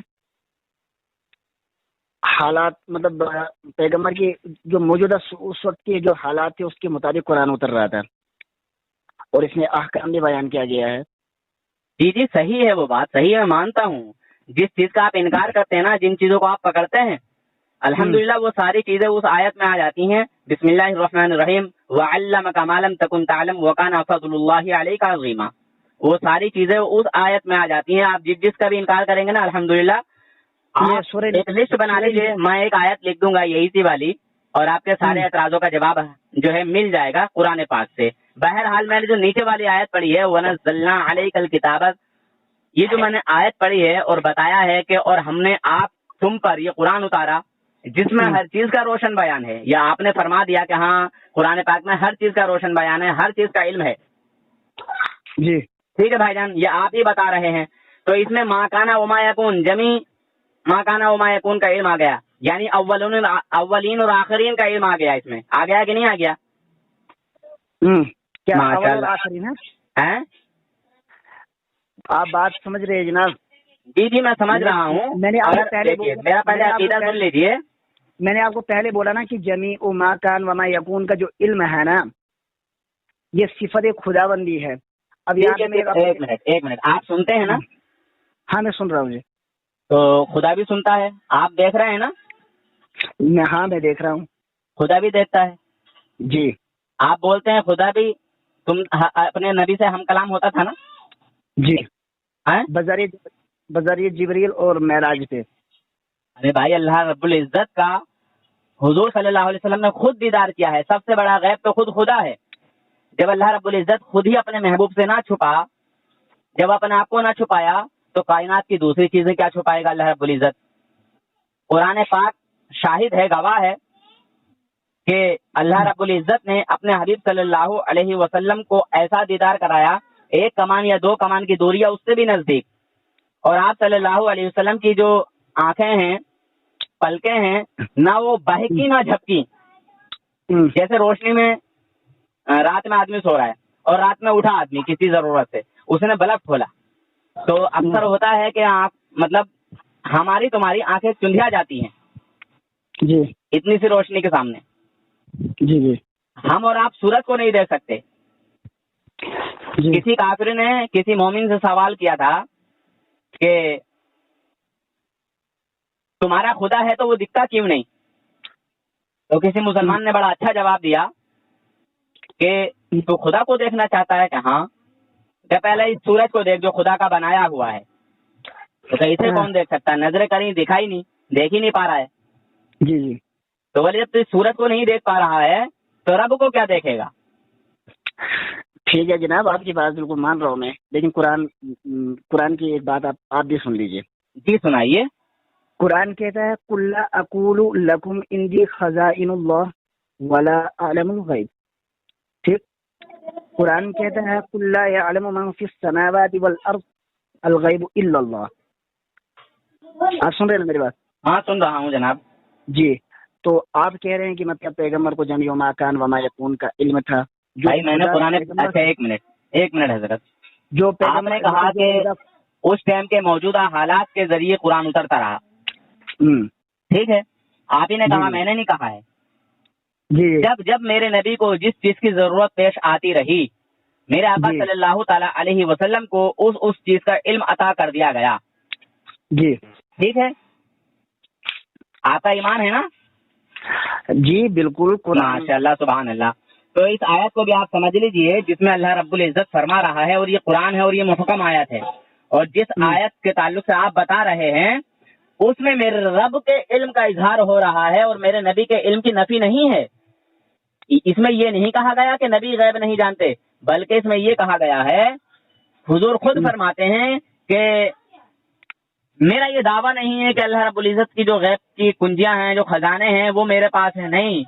حالات، مطلب پیغمبر کی جو موجودہ اس وقت کے جو حالات تھے اس کے مطابق قرآن اتر رہا تھا، اور اس میں احکام بھی بیان کیا گیا ہے. جی جی صحیح ہے، وہ بات صحیح ہے، میں مانتا ہوں. جس چیز کا آپ انکار کرتے ہیں نا، جن چیزوں کو آپ پکڑتے ہیں، الحمدللہ وہ ساری چیزیں اس آیت میں آ جاتی ہیں. بسم اللہ الرحمن الرحیم، وَعَلَّمَكَ مَا لَمْ تَكُنْ تَعْلَمْ وَكَانَ فَضْلُ اللَّهِ عَلَيْكَ عَظِيمًا. وہ ساری چیزیں اس آیت میں آ جاتی ہیں. آپ جس کا بھی انکار کریں گے نا، الحمدللہ آپ ایک لسٹ بنا لیجیے، میں ایک آیت لکھ دوں گا یہی سی والی، اور آپ کے سارے اعتراضوں کا جواب جو ہے مل جائے گا قرآن پاک سے. بہرحال میں نے جو نیچے والی آیت پڑھی ہے، وَنَزَّلْنَا عَلَيْكَ الْكِتَابَ، یہ جو میں نے آیت پڑھی ہے اور بتایا ہے کہ اور ہم نے تم پر یہ قرآن اتارا جس میں ہر چیز کا روشن بیان ہے، یا آپ نے فرما دیا کہ ہاں قرآن پاک میں ہر چیز کا روشن بیان ہے، ہر چیز کا علم ہے. جی ٹھیک ہے بھائی جان، یہ آپ ہی بتا رہے ہیں. تو اس میں ما کانا وما یکون، جمی ما کانا وما یکون کا علم آ گیا، یعنی اولین اور آخرین کا علم آ گیا. اس میں آ گیا کہ نہیں آ گیا؟ کیا ماشاء اول اور اللہ. آخرین ہے؟ ہیں؟ آپ بات سمجھ رہے ہیں جناب؟ جی جی میں سمجھ رہا ہوں. میں نے آپ کو پہلے میرا پہلے عقیدہ سن لیجیے. میں نے آپ کو پہلے بولا نا کہ جمیع ما کان وما یکون کا جو علم ہے نا، یہ صفت خداوندی ہے. اب یہاں پہ ایک منٹ آپ سنتے ہیں نا؟ ہاں میں سن رہا ہوں جی. تو خدا بھی سنتا ہے، آپ دیکھ رہے ہیں نا؟ ہاں میں دیکھ رہا ہوں. خدا بھی دیکھتا ہے. جی. آپ بولتے ہیں خدا بھی، تم اپنے نبی سے ہم کلام ہوتا تھا نا؟ جی. بذریعہ جبریل اور معراج پہ. ارے بھائی، اللہ رب العزت کا حضور صلی اللہ علیہ وسلم نے خود دیدار کیا ہے. سب سے بڑا غیب تو خود خدا ہے. جب اللہ رب العزت خود ہی اپنے محبوب سے نہ چھپا، جب اپنے آپ کو نہ چھپایا، تو کائنات کی دوسری چیزیں کیا چھپائے گا اللہ رب العزت؟ قرآن پاک شاہد ہے، گواہ ہے کہ اللہ رب العزت نے اپنے حبیب صلی اللہ علیہ وسلم کو ایسا دیدار کرایا، 1 کمان یا 2 کمان کی دوری ہے اس سے بھی نزدیک. اور آپ صلی اللہ علیہ وسلم کی جو آنکھیں ہیں، پلکیں ہیں، نہ وہ بہکی نہ جھپکی. جیسے روشنی میں رات میں آدمی سو رہا ہے اور رات میں اٹھا آدمی کسی ضرورت سے، اس نے بلب کھولا، تو اکثر ہوتا ہے کہ آپ مطلب ہماری تمہاری آنکھیں چندھیا جاتی ہیں جی اتنی سی روشنی کے سامنے. جی جی. ہم اور آپ سورج کو نہیں دیکھ سکتے. جی. کسی کافر نے کسی مومن سے سوال کیا تھا کہ تمہارا خدا ہے تو وہ دکھتا کیوں نہیں؟ تو کسی مسلمان نے بڑا اچھا جواب دیا کہ تو خدا کو دیکھنا چاہتا ہے کہ ہاں، کہ پہلے اس سورج کو دیکھ جو خدا کا بنایا ہوا ہے. تو اسے کون دیکھ سکتا ہے؟ نظریں کریں دکھائی نہیں، دیکھ ہی نہیں پا رہا ہے. جی جی. تو بولے جب تو اس سورج کو نہیں دیکھ پا رہا ہے تو رب کو کیا دیکھے گا؟ ٹھیک ہے جناب، آپ کی بات بالکل مان رہا ہوں میں، لیکن قرآن کی ایک بات آپ بھی سن لیجئے. جی سنائیے. قرآن کہتا ہے قُلْ لَا أَقُولُ لَكُمْ عِنْدِي خَزَائِنُ اللَّهِ وَلَا أَعْلَمُ الْغَيْبَ. ٹھیک. قرآن کہتا ہے قُلْ لَا يَعْلَمُ مَنْ فِي السَّمَاوَاتِ وَالْأَرْضِ الْغَيْبُ إِلَّا اللَّهُ. آپ سن رہے ہیں میری بات؟ ہاں سن رہا ہوں جناب. جی. تو آپ کہہ رہے ہیں کہ مطلب پیغمبر کو جمیع ما کان وما یکون کا علم تھا. بھائی میں نے قرآن، اچھا ایک منٹ حضرت، جو آپ نے کہا کہ اس ٹائم کے موجودہ حالات کے ذریعے قرآن اترتا رہا. ٹھیک ہے، آپ ہی نے کہا، میں نے نہیں کہا ہے. جی. جب میرے نبی کو جس چیز کی ضرورت پیش آتی رہی، میرے آقا صلی اللہ تعالی علیہ وسلم کو اس چیز کا علم عطا کر دیا گیا. جی. ٹھیک ہے، آپ کا ایمان ہے نا؟ جی بالکل. ماشاء اللہ، سبحان اللہ. تو اس آیت کو بھی آپ سمجھ لیجئے جس میں اللہ رب العزت فرما رہا ہے، اور یہ قرآن ہے اور یہ محکم آیت ہے. اور جس آیت کے تعلق سے آپ بتا رہے ہیں اس میں میرے رب کے علم کا اظہار ہو رہا ہے اور میرے نبی کے علم کی نفی نہیں ہے. اس میں یہ نہیں کہا گیا کہ نبی غیب نہیں جانتے، بلکہ اس میں یہ کہا گیا ہے حضور خود فرماتے ہیں کہ میرا یہ دعویٰ نہیں ہے کہ اللہ رب العزت کی جو غیب کی کنجیاں ہیں، جو خزانے ہیں، وہ میرے پاس ہیں، نہیں،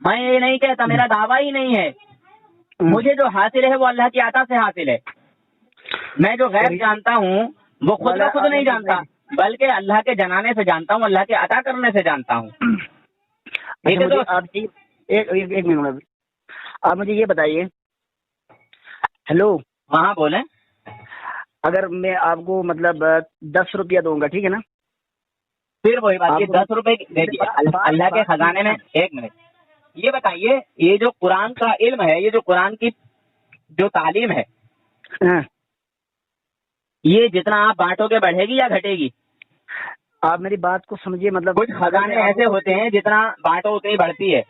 میں یہ نہیں کہتا، میرا دعویٰ ہی نہیں ہے. مجھے جو حاصل ہے وہ اللہ کی عطا سے حاصل ہے. میں جو غیب جانتا ہوں وہ خود بخود نہیں جانتا، بلکہ اللہ کے جنانے سے جانتا ہوں، اللہ کے عطا کرنے سے جانتا ہوں. ٹھیک ہے دوست؟ ایک منٹ، آپ مجھے یہ بتائیے. ہیلو، ہاں بولیں. اگر میں آپ کو مطلب 10 روپیہ دوں گا، ٹھیک ہے نا؟ پھر وہی بات، یہ 10 روپے دیکھیے اللہ کے خزانے میں. ایک منٹ، یہ بتائیے، یہ جو قرآن کا علم ہے، یہ جو قرآن کی جو تعلیم ہے، یہ جتنا آپ بانٹو گے بڑھے گی یا گھٹے گی؟ آپ میری بات کو سمجھیے. مطلب کچھ خزانے ایسے ہوتے ہیں جتنا بانٹو اتنی بڑھتی ہے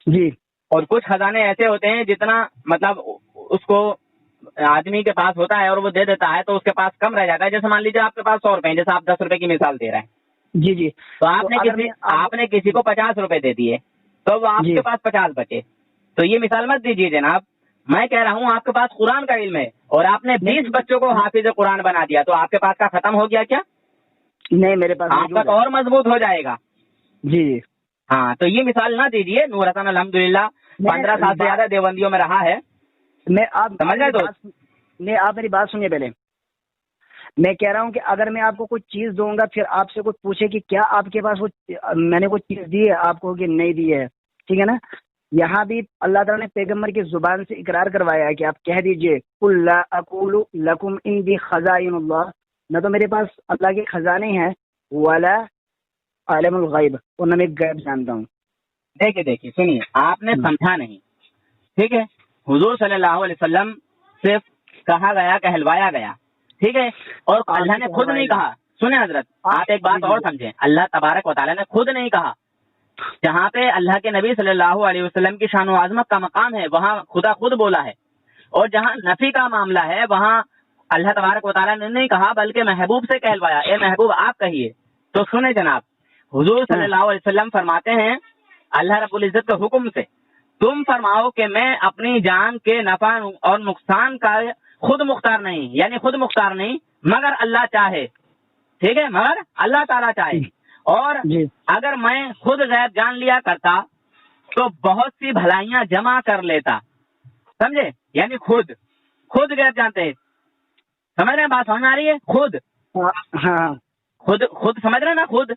جی، اور کچھ خزانے ایسے ہوتے ہیں جتنا مطلب اس کو آدمی کے پاس ہوتا ہے اور وہ دے دیتا ہے تو اس کے پاس کم رہ جاتا ہے. جیسے مان لیجیے آپ کے پاس 100 روپے ہیں، جیسے آپ 10 روپے کی مثال دے رہے ہیں. جی جی. تو آپ نے کسی کو 50 روپے دے دیے تو وہ آپ کے پاس 50 بچے. تو یہ مثال مت دیجیے جناب. میں کہہ رہا ہوں آپ کے پاس قرآن کا علم ہے اور آپ نے 20 بچوں کو حافظ قرآن بنا دیا، تو آپ کے پاس کا ختم ہو گیا کیا؟ نہیں، میرے پاس آپ کا اور مضبوط ہو جائے گا. جی. ہاں، تو یہ مثال نہ دیجیے. نور حسن الحمدللہ 15 سال سے زیادہ دیوبندیوں میں رہا ہے. آپ میری بات سنیے پہلے. میں کہہ رہا ہوں کہ اگر میں آپ کو کوئی چیز دوں گا، پھر آپ سے کچھ پوچھے کہ کیا آپ کے پاس وہ میں نے کوئی چیز دی ہے آپ کو کہ نہیں دی ہے، ٹھیک ہے نا؟ یہاں بھی اللہ تعالیٰ نے پیغمبر کی زبان سے اقرار کروایا ہے کہ آپ کہہ دیجئے قُل لَا أَقُولُ لَكُمْ عِنْدِي خَزَائِنُ اللَّهِ، نہ تو میرے پاس اللہ کے خزانے ہیں، وَلَا عَالِمُ الْغَيْبِ، اور نہ میں غیب جانتا ہوں. دیکھیے سنیے، آپ نے سمجھا نہیں. ٹھیک ہے، حضور صلی اللہ علیہ وسلم صرف کہا گیا، کہلوایا گیا، ٹھیک ہے، اور اللہ نے خود نہیں کہا. سنیں حضرت، آپ ایک بات اور سمجھیں. اللہ تبارک و تعالیٰ نے خود نہیں کہا. جہاں پہ اللہ کے نبی صلی اللہ علیہ وسلم کی شان و عظمت کا مقام ہے وہاں خدا خود بولا ہے، اور جہاں نفی کا معاملہ ہے وہاں اللہ تبارک و تعالیٰ نے نہیں کہا بلکہ محبوب سے کہلوایا، اے محبوب آپ کہیے. تو سنیں جناب، حضور صلی اللہ علیہ وسلم فرماتے ہیں اللہ رب العزت کے حکم سے، تم فرماؤ کہ میں اپنی جان کے نفع اور نقصان کا خود مختار نہیں، یعنی خود مختار نہیں مگر اللہ چاہے. ٹھیک ہے، مگر اللہ تعالیٰ چاہے. اور اگر میں خود غیب جان لیا کرتا تو بہت سی بھلائیاں جمع کر لیتا. سمجھے؟ یعنی خود غیب جانتے ہیں. سمجھ رہے ہیں بات؟ سمجھ آ رہی ہے؟ خود سمجھ رہے ہیں نا؟ خود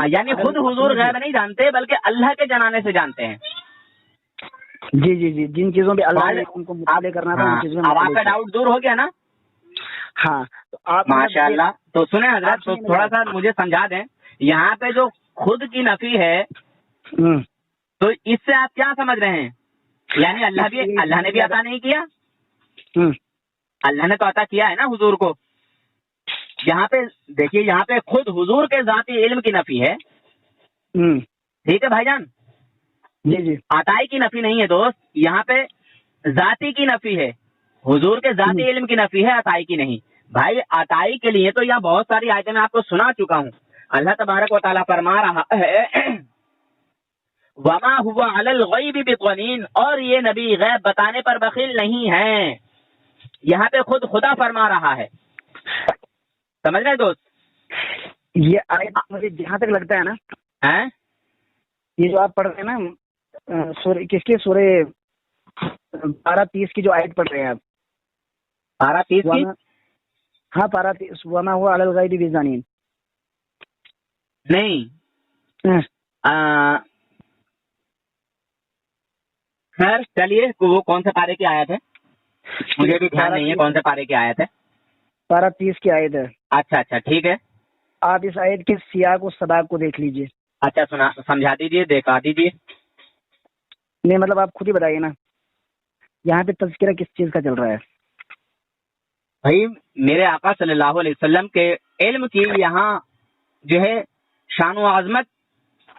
یعنی خود حضور غیب نہیں جانتے بلکہ اللہ کے جنانے سے جانتے ہیں. جی جی جی، جن چیزوں پہ اللہ نے ان کو مطالعہ کرنا تھا ان چیزوں میں. اب آپ کا ڈاؤٹ دور ہو گیا نا؟ ہاں، تو آپ ماشاء اللہ. تو سنیں حضرت، تو تھوڑا سا مجھے سمجھا دیں. یہاں پہ جو خود کی نفی ہے تو اس سے آپ کیا سمجھ رہے ہیں؟ یعنی اللہ نے بھی عطا نہیں کیا؟ اللہ نے تو عطا کیا ہے نا حضور کو. یہاں پہ دیکھیے، یہاں پہ خود حضور کے ذاتی علم کی نفی ہے. ٹھیک ہے بھائی جان؟ جی جی، عطائی کی نفی نہیں ہے دوست، یہاں پہ ذاتی کی نفی ہے. حضور کے ذاتی علم کی نفی ہے، عطائی کی نہیں. بھائی عطائی کے لیے تو یہاں بہت ساری آیتیں میں آپ کو سنا چکا ہوں. اللہ تبارک و تعالیٰ فرما رہا ہے وما هو علی الغیب بضنین، اور یہ نبی غیب بتانے پر بخیل نہیں ہے. یہاں پہ خود خدا فرما رہا ہے. سمجھ رہے دوست؟ یہ آیت مجھے جہاں تک لگتا ہے نا، یہ جو آپ پڑھ رہے ہیں نا کس کی سورہ 12:30 کی جو آیت پڑھ رہے ہیں آپ، 12:30 کی؟ ہاں 12:30، وما هو علی الغیب بضنین. نہیں، خیر چلیے، وہ کون سے پارے کی آیت ہے؟ مجھے بھی دھیان نہیں ہے کون سے پارے کی آیت ہے. 12:30 کی آیت ہے. اچھا ٹھیک ہے. آپ اس آیت کے سیاق و سباق کو دیکھ لیجئے. اچھا سمجھا دیجئے، دکھا دیجئے. نہیں مطلب آپ خود ہی بتائیے نا، یہاں پہ تذکرہ کس چیز کا چل رہا ہے؟ بھائی میرے آقا صلی اللہ علیہ وسلم کے علم کی یہاں جو ہے شان و عظمت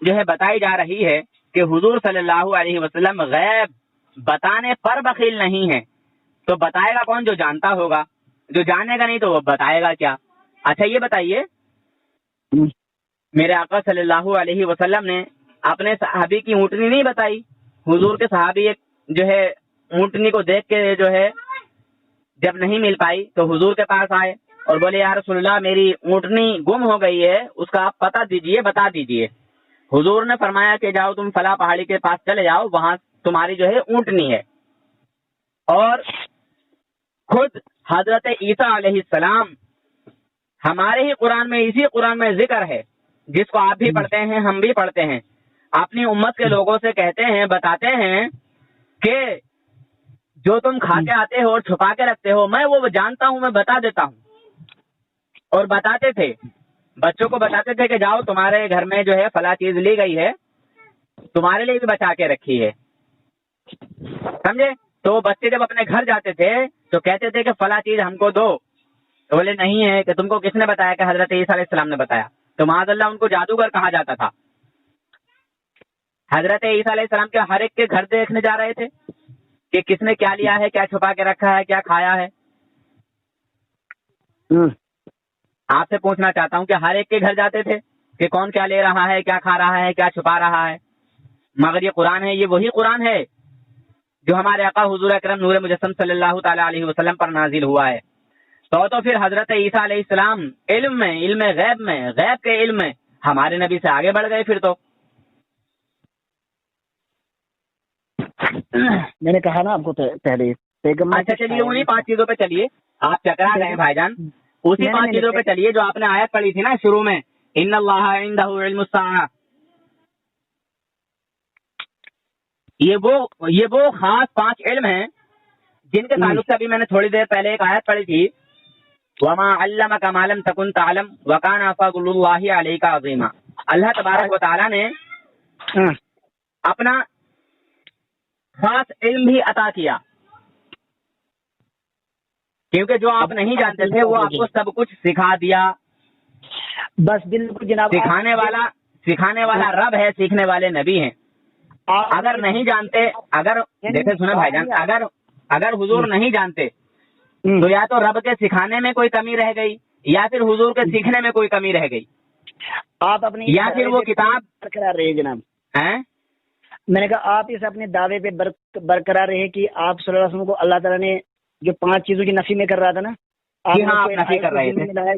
جو ہے بتائی جا رہی ہے کہ حضور صلی اللہ علیہ وسلم غیب بتانے پر بخیل نہیں ہے. تو بتائے گا کون؟ جو جانتا ہوگا. جو جانے گا نہیں تو وہ بتائے گا کیا؟ اچھا یہ بتائیے، میرے آقا صلی اللہ علیہ وسلم نے اپنے صحابی کی اونٹنی نہیں بتائی. حضور کے صحابی جو ہے اونٹنی کو دیکھ کے جو ہے جب نہیں مل پائی تو حضور کے پاس آئے اور بولے یا رسول اللہ میری اونٹنی گم ہو گئی ہے، اس کا آپ پتہ دیجئے، بتا دیجئے۔ حضور نے فرمایا کہ جاؤ تم فلاں پہاڑی کے پاس چلے جاؤ، وہاں تمہاری جو ہے اونٹنی ہے۔ اور خود حضرت عیسیٰ علیہ السلام ہمارے ہی قرآن میں، اسی قرآن میں ذکر ہے جس کو آپ بھی پڑھتے ہیں ہم بھی پڑھتے ہیں، اپنی امت کے لوگوں سے کہتے ہیں، بتاتے ہیں کہ جو تم کھا کے آتے ہو اور چھپا کے رکھتے ہو میں وہ جانتا ہوں، میں بتا دیتا ہوں۔ اور بتاتے تھے، بچوں کو بتاتے تھے کہ جاؤ تمہارے گھر میں جو ہے فلاں چیز لی گئی ہے، تمہارے لیے بھی بچا کے رکھی ہے، سمجھے؟ تو بچے جب اپنے گھر جاتے تھے تو کہتے تھے کہ فلاں چیز ہم کو دو، تو بولے نہیں ہے، کہ تم کو کس نے بتایا؟ کہ حضرت عیسیٰ علیہ السلام نے بتایا۔ تو معاذ اللہ ان کو جادوگر کہا جاتا تھا۔ حضرت عیسیٰ علیہ السلام کے ہر ایک کے گھر دیکھنے جا رہے تھے کہ کس نے کیا لیا ہے، کیا چھپا کے رکھا ہے، کیا کھایا ہے۔ آپ سے پوچھنا چاہتا ہوں کہ ہر ایک کے گھر جاتے تھے کہ کون کیا لے رہا ہے، کیا کھا رہا ہے، کیا چھپا رہا ہے؟ مگر یہ قرآن ہے، یہ وہی قرآن ہے جو ہمارے آقا حضور اکرم نور مجسم صلی اللہ تعالی علیہ وسلم پر نازل ہوا ہے۔ تو پھر حضرت عیسیٰ علیہ السلام علم میں، علم غیب میں، غیب کے علم میں ہمارے نبی سے آگے بڑھ گئے۔ پھر تو میں نے کہا نا آپ کو پہلے پیغمبر۔ اچھا چلیے انہیں 5 چیزوں پہ چلیے، آپ چکرا گئے بھائی جان، اسی 5 چیزوں پہ چلیے جو آپ نے آیت پڑھی تھی نا شروع میں، ان اللہ عندہ علم الساعہ۔ یہ وہ خاص 5 علم ہیں جن کے تعلق سے ابھی میں نے تھوڑی دیر پہلے ایک آیت پڑھی تھی، وما علمک ما لم تکن تعلم وکان فضل اللہ علیک عظیما۔ اللہ تبارک و تعالی نے اپنا خاص علم بھی عطا کیا، کیونکہ جو آپ نہیں جانتے تھے وہ آپ کو سب کچھ سکھا دیا۔ بس بالکل جناب، سکھانے والا رب ہے، سیکھنے والے نبی ہیں۔ اگر نہیں جانتے، اگر دیکھیں سنیں بھائی جان، اگر حضور نہیں جانتے تو یا تو رب کے سکھانے میں کوئی کمی رہ گئی یا پھر حضور کے سیکھنے میں کوئی کمی رہ گئی، آپ اپنی یا پھر وہ کتاب برقرار رہے جناب۔ ہیں؟ میں نے کہا آپ اس اپنے دعوے پہ برقرار رہے کہ آپ صلی اللہ علیہ وسلم کو اللہ تعالیٰ نے جو 5 چیزوں کی نفی میں کر رہا تھا نا، جی ہاں آپ نفی کر رہے تھے،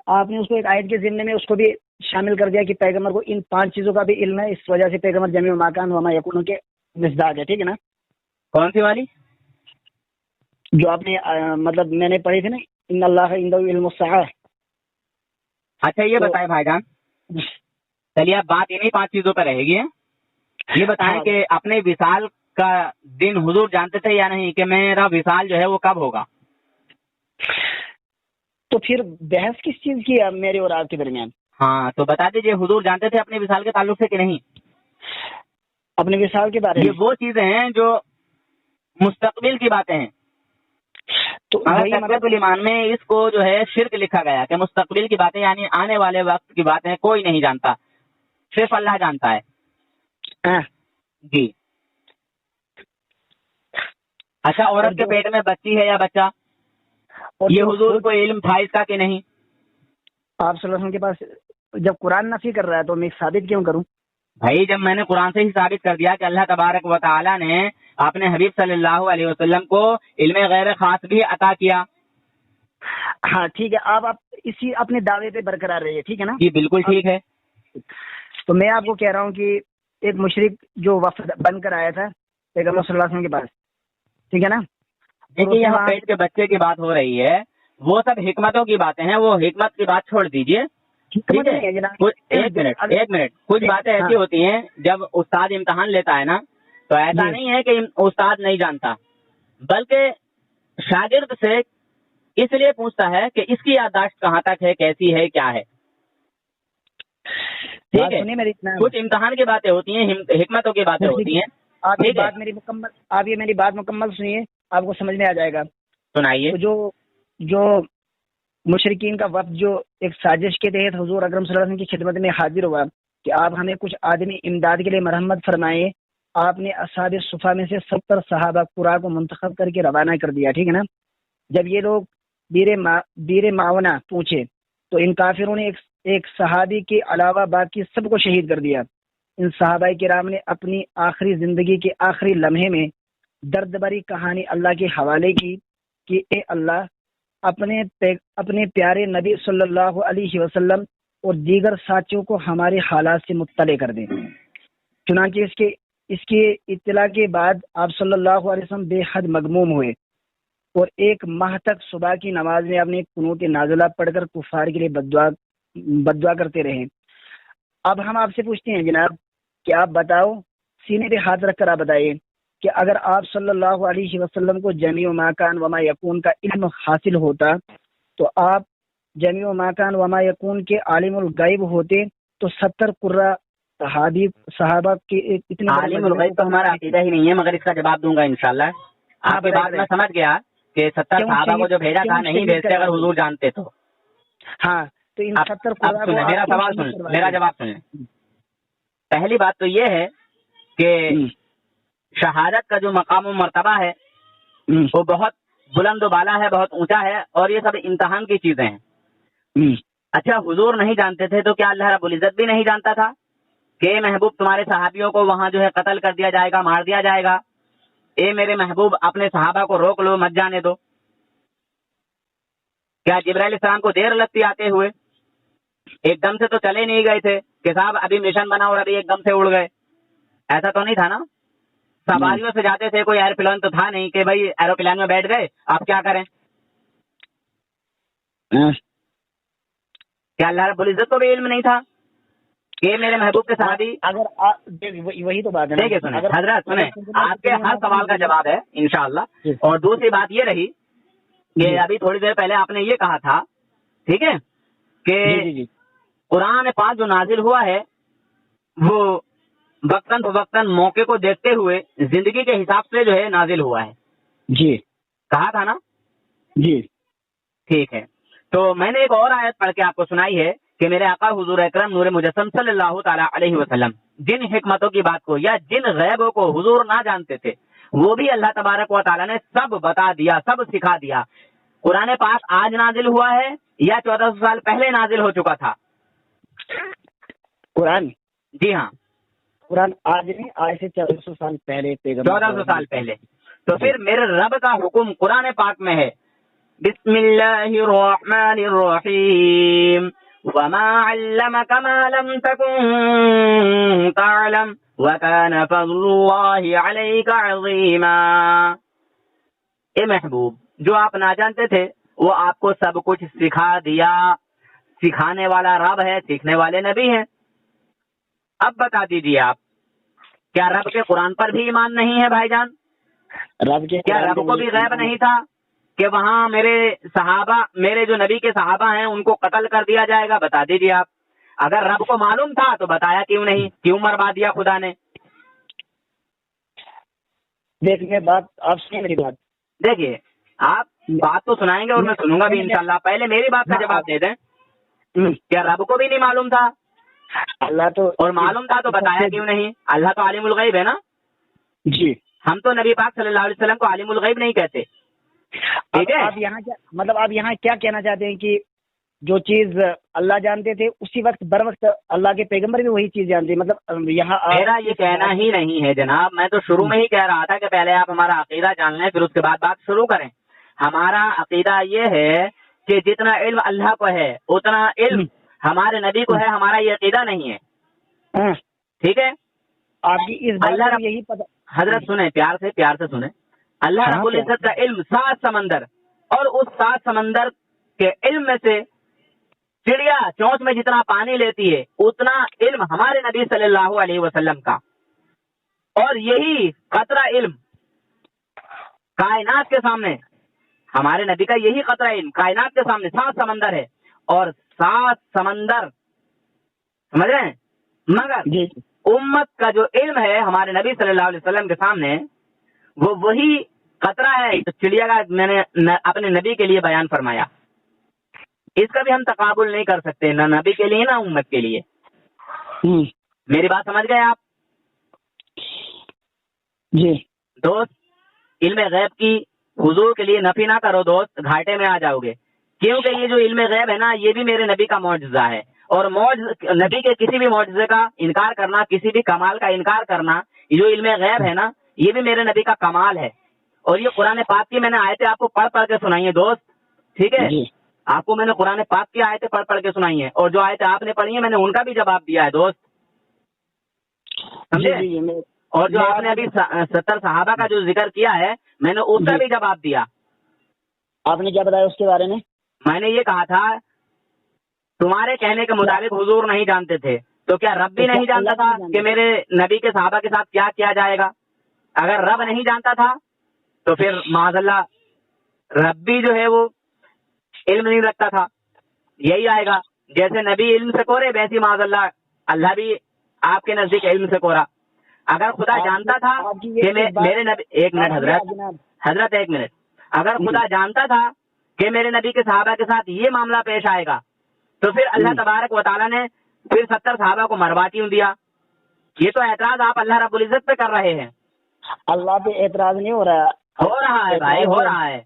آپ نے اس کو ایک آیت کے ضمن میں اس کو بھی شامل کر دیا کہ پیغمبر کو ان 5 چیزوں کا بھی علم ہے، اس وجہ سے پیغمبر جمیع ماکان وما یکون کے مصداق ہے، ٹھیک ہے نا؟ کون سی والی جو آپ نے مطلب میں نے پڑھی تھی نا، ان اللہ عنده علم الساعہ۔ اچھا یہ بتائیں بھائی جان، چلیے اب بات انہیں 5 چیزوں پہ رہے گی، یہ بتائیں کہ اپنے وصال کا دن حضور جانتے تھے یا نہیں، کہ میرا وصال جو ہے وہ کب ہوگا؟ تو پھر بحث کس چیز کی ہے میرے اور آپ کے درمیان؟ ہاں تو بتا دیجئے حضور جانتے تھے اپنے وصال کے تعلق سے کہ نہیں؟ اپنے وصال کے بارے میں یہ وہ چیزیں ہیں جو مستقبل کی باتیں ہیں، تو تقویۃ الایمان میں اس کو جو ہے شرک لکھا گیا کہ مستقبل کی باتیں یعنی آنے والے وقت کی باتیں کوئی نہیں جانتا، صرف اللہ جانتا ہے۔ جی اچھا، عورت کے پیٹ میں بچی ہے یا بچہ، یہ حضور کو علم تھا اس کا کہ نہیں؟ آپ صلی اللہ علیہ وسلم کے پاس جب قرآن نفی کر رہا ہے تو میں ثابت کیوں کروں؟ بھائی جب میں نے قرآن سے ہی ثابت کر دیا کہ اللہ تبارک و تعالی نے اپنے حبیب صلی اللہ علیہ وسلم کو علم غیر خاص بھی عطا کیا۔ ہاں ٹھیک ہے، آپ اسی اپنے دعوے پہ برقرار رہیے، ٹھیک ہے نا؟ جی بالکل ٹھیک ہے۔ تو میں آپ کو کہہ رہا ہوں کہ ایک مشرک جو وفد بن کر آیا تھا پیغمبر صلی اللہ علیہ وسلم کے پاس، ٹھیک ہے نا؟ دیکھیے یہاں پیٹ کے بچے کی بات ہو رہی ہے، وہ سب حکمتوں کی باتیں ہیں، وہ حکمت کی بات چھوڑ دیجئے، ٹھیک ہے؟ ایک منٹ، کچھ باتیں ایسی ہوتی ہیں جب استاد امتحان لیتا ہے نا تو ایسا نہیں ہے کہ استاد نہیں جانتا، بلکہ شاگرد سے اس لیے پوچھتا ہے کہ اس کی یادداشت کہاں تک ہے، کیسی ہے، کیا ہے، ٹھیک ہے؟ کچھ امتحان کی باتیں ہوتی ہیں، حکمتوں کی باتیں ہوتی ہیں۔ آپ یہ میری بات مکمل سنیے، آپ کو سمجھ میں آ جائے گا۔ سنائیے۔ جو مشرکین کا وفد جو ایک سازش کے تحت حضور اکرم صلی اللہ علیہ وسلم کی خدمت میں حاضر ہوا کہ آپ ہمیں کچھ آدمی امداد کے لیے مرحمت فرمائے، آپ نے اصحاب صفا میں سے 70 صحابہ قرا کو منتخب کر کے روانہ کر دیا، ٹھیک ہے نا؟ جب یہ لوگ بیر معاونہ پہنچے تو ان کافروں نے ایک صحابی کے علاوہ باقی سب کو شہید کر دیا۔ ان صحابہ کرام نے اپنی آخری زندگی کے آخری لمحے میں درد بری کہانی اللہ کے حوالے کی کہ اے اللہ اپنے پیارے نبی صلی اللہ علیہ وسلم اور دیگر ساتھیوں کو ہمارے حالات سے مطلع کر دیں۔ چنانچہ اس کے اطلاع کے بعد آپ صلی اللہ علیہ وسلم بے حد مغموم ہوئے اور ایک ماہ تک صبح کی نماز میں اپنے قنوت نازلہ پڑھ کر کفار کے لیے بددعا کرتے رہے۔ اب ہم آپ سے پوچھتے ہیں جناب کہ آپ بتاؤ، سینے پہ ہاتھ رکھ کر آپ بتائیے کہ اگر آپ صلی اللہ علیہ وسلم کو جمیع ما کان وما یکون کا علم حاصل ہوتا تو آپ جمیع ما کان وما یکون کے عالم الغیب ہوتے تو 70 قرہ صحابہ کے اتنے عالم الغیب تو ہمارا عقیدہ ہی نہیں ہے، مگر اس کا جواب دوں گا انشاءاللہ۔ آپ کی بات میں سمجھ گیا کہ 70 صحابہ کو جو بھیجا تھا نہیں بھیجتے اگر حضور جانتے تو۔ ہاں تو ان 70 اب سنیں میرا سوال سنیں، میرا جواب سنیں۔ پہلی بات تو یہ ہے کہ شہادت کا جو مقام و مرتبہ ہے وہ بہت بلند و بالا ہے، بہت اونچا ہے، اور یہ سب امتحان کی چیزیں ہیں۔ اچھا حضور نہیں جانتے تھے تو کیا اللہ رب العزت بھی نہیں جانتا تھا کہ محبوب تمہارے صحابیوں کو وہاں جو ہے قتل کر دیا جائے گا، مار دیا جائے گا؟ اے میرے محبوب اپنے صحابہ کو روک لو، مت جانے دو۔ کیا جبرائیل علیہ السلام کو دیر لگتی آتے ہوئے؟ ایک دم سے تو چلے نہیں گئے تھے کہ صاحب ابھی مشن بنا اور ابھی ایک دم سے اڑ گئے، ایسا تو نہیں تھا نا۔ سواریوں سے جاتے تھے، کوئی ایروپلین تو تھا نہیں کہ بھائی ایروپلین میں بیٹھ گئے آپ کیا کریں۔ کیا اللہ رب العزت کو بھی علم نہیں تھا کہ میرے محبوب کے صحابی؟ اگر وہی تو بات ہے دیکھیے سنیں حضرت، سنیں آپ کے ہر سوال کا جواب ہے انشاءاللہ۔ اور دوسری بات یہ رہی کہ ابھی تھوڑی دیر پہلے آپ نے یہ کہا تھا، ٹھیک ہے، کہ قرآن پاک جو نازل ہوا ہے وہ وقتاً فوقتاً موقع کو دیکھتے ہوئے زندگی کے حساب سے جو ہے نازل ہوا ہے۔ جی کہا تھا نا؟ جی ٹھیک ہے، تو میں نے ایک اور آیت پڑھ کے آپ کو سنائی ہے کہ میرے آقا حضور اکرم نور مجسم صلی اللہ تعالی علیہ وسلم جن حکمتوں کی بات کو یا جن غیبوں کو حضور نہ جانتے تھے وہ بھی اللہ تبارک و تعالیٰ نے سب بتا دیا، سب سکھا دیا۔ قرآن پاک آج نازل ہوا ہے یا 1400 سال پہلے نازل ہو چکا تھا؟ قرآن، جی ہاں، قرآن آج نہیں، آج سے 1400 سال پہلے، 1400 سال پہلے۔ تو پھر میرے رب کا حکم قرآن پاک میں ہے، بسم اللہ الرحمن الرحیم، وما علمك ما لم تكن تعلم وكان فضل اللہ علیک عظیما۔ اے محبوب، جو آپ نہ جانتے تھے وہ آپ کو سب کچھ سکھا دیا۔ سکھانے والا رب ہے، سیکھنے والے نبی ہیں۔ اب بتا دیجیے آپ، کیا رب کے قرآن پر بھی ایمان نہیں ہے بھائی جان؟ کیا رب کو بھی غیب نہیں تھا کہ وہاں میرے صحابہ، میرے جو نبی کے صحابہ ہیں ان کو قتل کر دیا جائے گا؟ بتا دیجیے آپ۔ اگر رب کو معلوم تھا تو بتایا کیوں نہیں؟ کیوں مروا دیا خدا نے؟ دیکھیے بات آپ سنیں میری بات، دیکھیے آپ بات تو سنائیں گے اور میں سنوں گا بھی انشاءاللہ۔ پہلے میری بات کا جواب دے دیں، کیا رب کو بھی نہیں معلوم تھا؟ اللہ تو، اور معلوم تھا تو بتایا کیوں نہیں؟ اللہ تو عالم الغیب ہے نا۔ جی، ہم تو نبی پاک صلی اللہ علیہ وسلم کو عالم الغیب نہیں کہتے، ٹھیک ہے؟ آپ یہاں کیا مطلب، آپ یہاں کیا کہنا چاہتے ہیں کہ جو چیز اللہ جانتے تھے اسی وقت بر وقت اللہ کے پیغمبر بھی وہی چیز جانتے ہیں؟ مطلب یہاں میرا یہ کہنا ہی نہیں ہے جناب، میں تو شروع میں ہی کہہ رہا تھا کہ پہلے آپ ہمارا عقیدہ جان لیں پھر اس کے بعد بات شروع کریں۔ ہمارا عقیدہ یہ ہے کہ جتنا علم اللہ کو ہے اتنا علم ہمارے نبی کو ہے، ہمارا یہ عقیدہ نہیں ہے، ٹھیک ہے؟ آپ کی اس بات اللہ کا یہی پتہ، حضرت سنیں، پیار سے سنیں۔ اللہ رب العزت کا علم 7 سمندر، اور اس 7 سمندر کے علم میں سے چڑیا چونچ میں جتنا پانی لیتی ہے اتنا علم ہمارے نبی صلی اللہ علیہ وسلم کا، اور یہی قطرہ علم کائنات کے سامنے، ہمارے نبی کا یہی قطرہ علم کائنات کے سامنے 7 سمندر ہے، اور 7 سمندر سمجھ رہے ہیں؟ مگر امت کا جو علم ہے ہمارے نبی صلی اللہ علیہ وسلم کے سامنے وہ وہی قطرہ ہے جو چڑیا کا میں نے اپنے نبی کے لیے بیان فرمایا۔ اس کا بھی ہم تقابل نہیں کر سکتے، نہ نبی کے لیے نہ امت کے لیے۔ میری بات سمجھ گئے آپ؟ جی دوست، علم غیب کی حضور کے لیے نفی نہ کرو دوست، گھاٹے میں آ جاؤ گے، کیونکہ یہ جو علم غیب ہے نا یہ بھی میرے نبی کا معجزہ ہے، اور نبی کے کسی بھی معجزے کا انکار کرنا، کسی بھی کمال کا انکار کرنا، یہ جو علم غیب ہے نا یہ بھی میرے نبی کا کمال ہے. اور یہ قرآن پاک کی میں نے آیتیں آپ کو پڑھ پڑھ کے سنائی ہیں دوست, ٹھیک ہے, آپ کو میں نے قرآن پاک کی آیتیں پڑھ پڑھ کے سنائی ہیں, اور جو آیتیں آپ نے پڑھی ہیں میں نے ان کا بھی جواب دیا ہے دوست, سمجھے. اور جو آپ نے ابھی 70 صحابہ کا جو ذکر کیا ہے میں نے اس کا بھی جواب دیا. آپ نے کیا بتایا اس کے بارے میں؟ میں نے یہ کہا تھا تمہارے کہنے کے مطابق حضور نہیں جانتے تھے, تو کیا رب بھی نہیں جانتا تھا کہ میرے نبی کے صحابہ کے ساتھ کیا کیا جائے گا؟ اگر رب نہیں جانتا تھا تو پھر معاذ اللہ رب بھی جو ہے وہ علم نہیں رکھتا تھا. یہی آئے گا, جیسے نبی علم سے کورے ویسی معاذ اللہ اللہ بھی آپ کے نزدیک علم سے کورا. اگر خدا جانتا تھا کہ میرے نبی, ایک منٹ حضرت ایک منٹ, اگر خدا جانتا تھا کہ میرے نبی کے صحابہ کے ساتھ یہ معاملہ پیش آئے گا تو پھر اللہ تبارک و تعالیٰ نے پھر 70 صحابہ کو مروا کیوں دیا؟ یہ تو اعتراض آپ اللہ رب العزت پہ کر رہے ہیں. اللہ پہ اعتراض نہیں ہو رہا. ہو رہا ہے بھائی, ہو رہا ہے.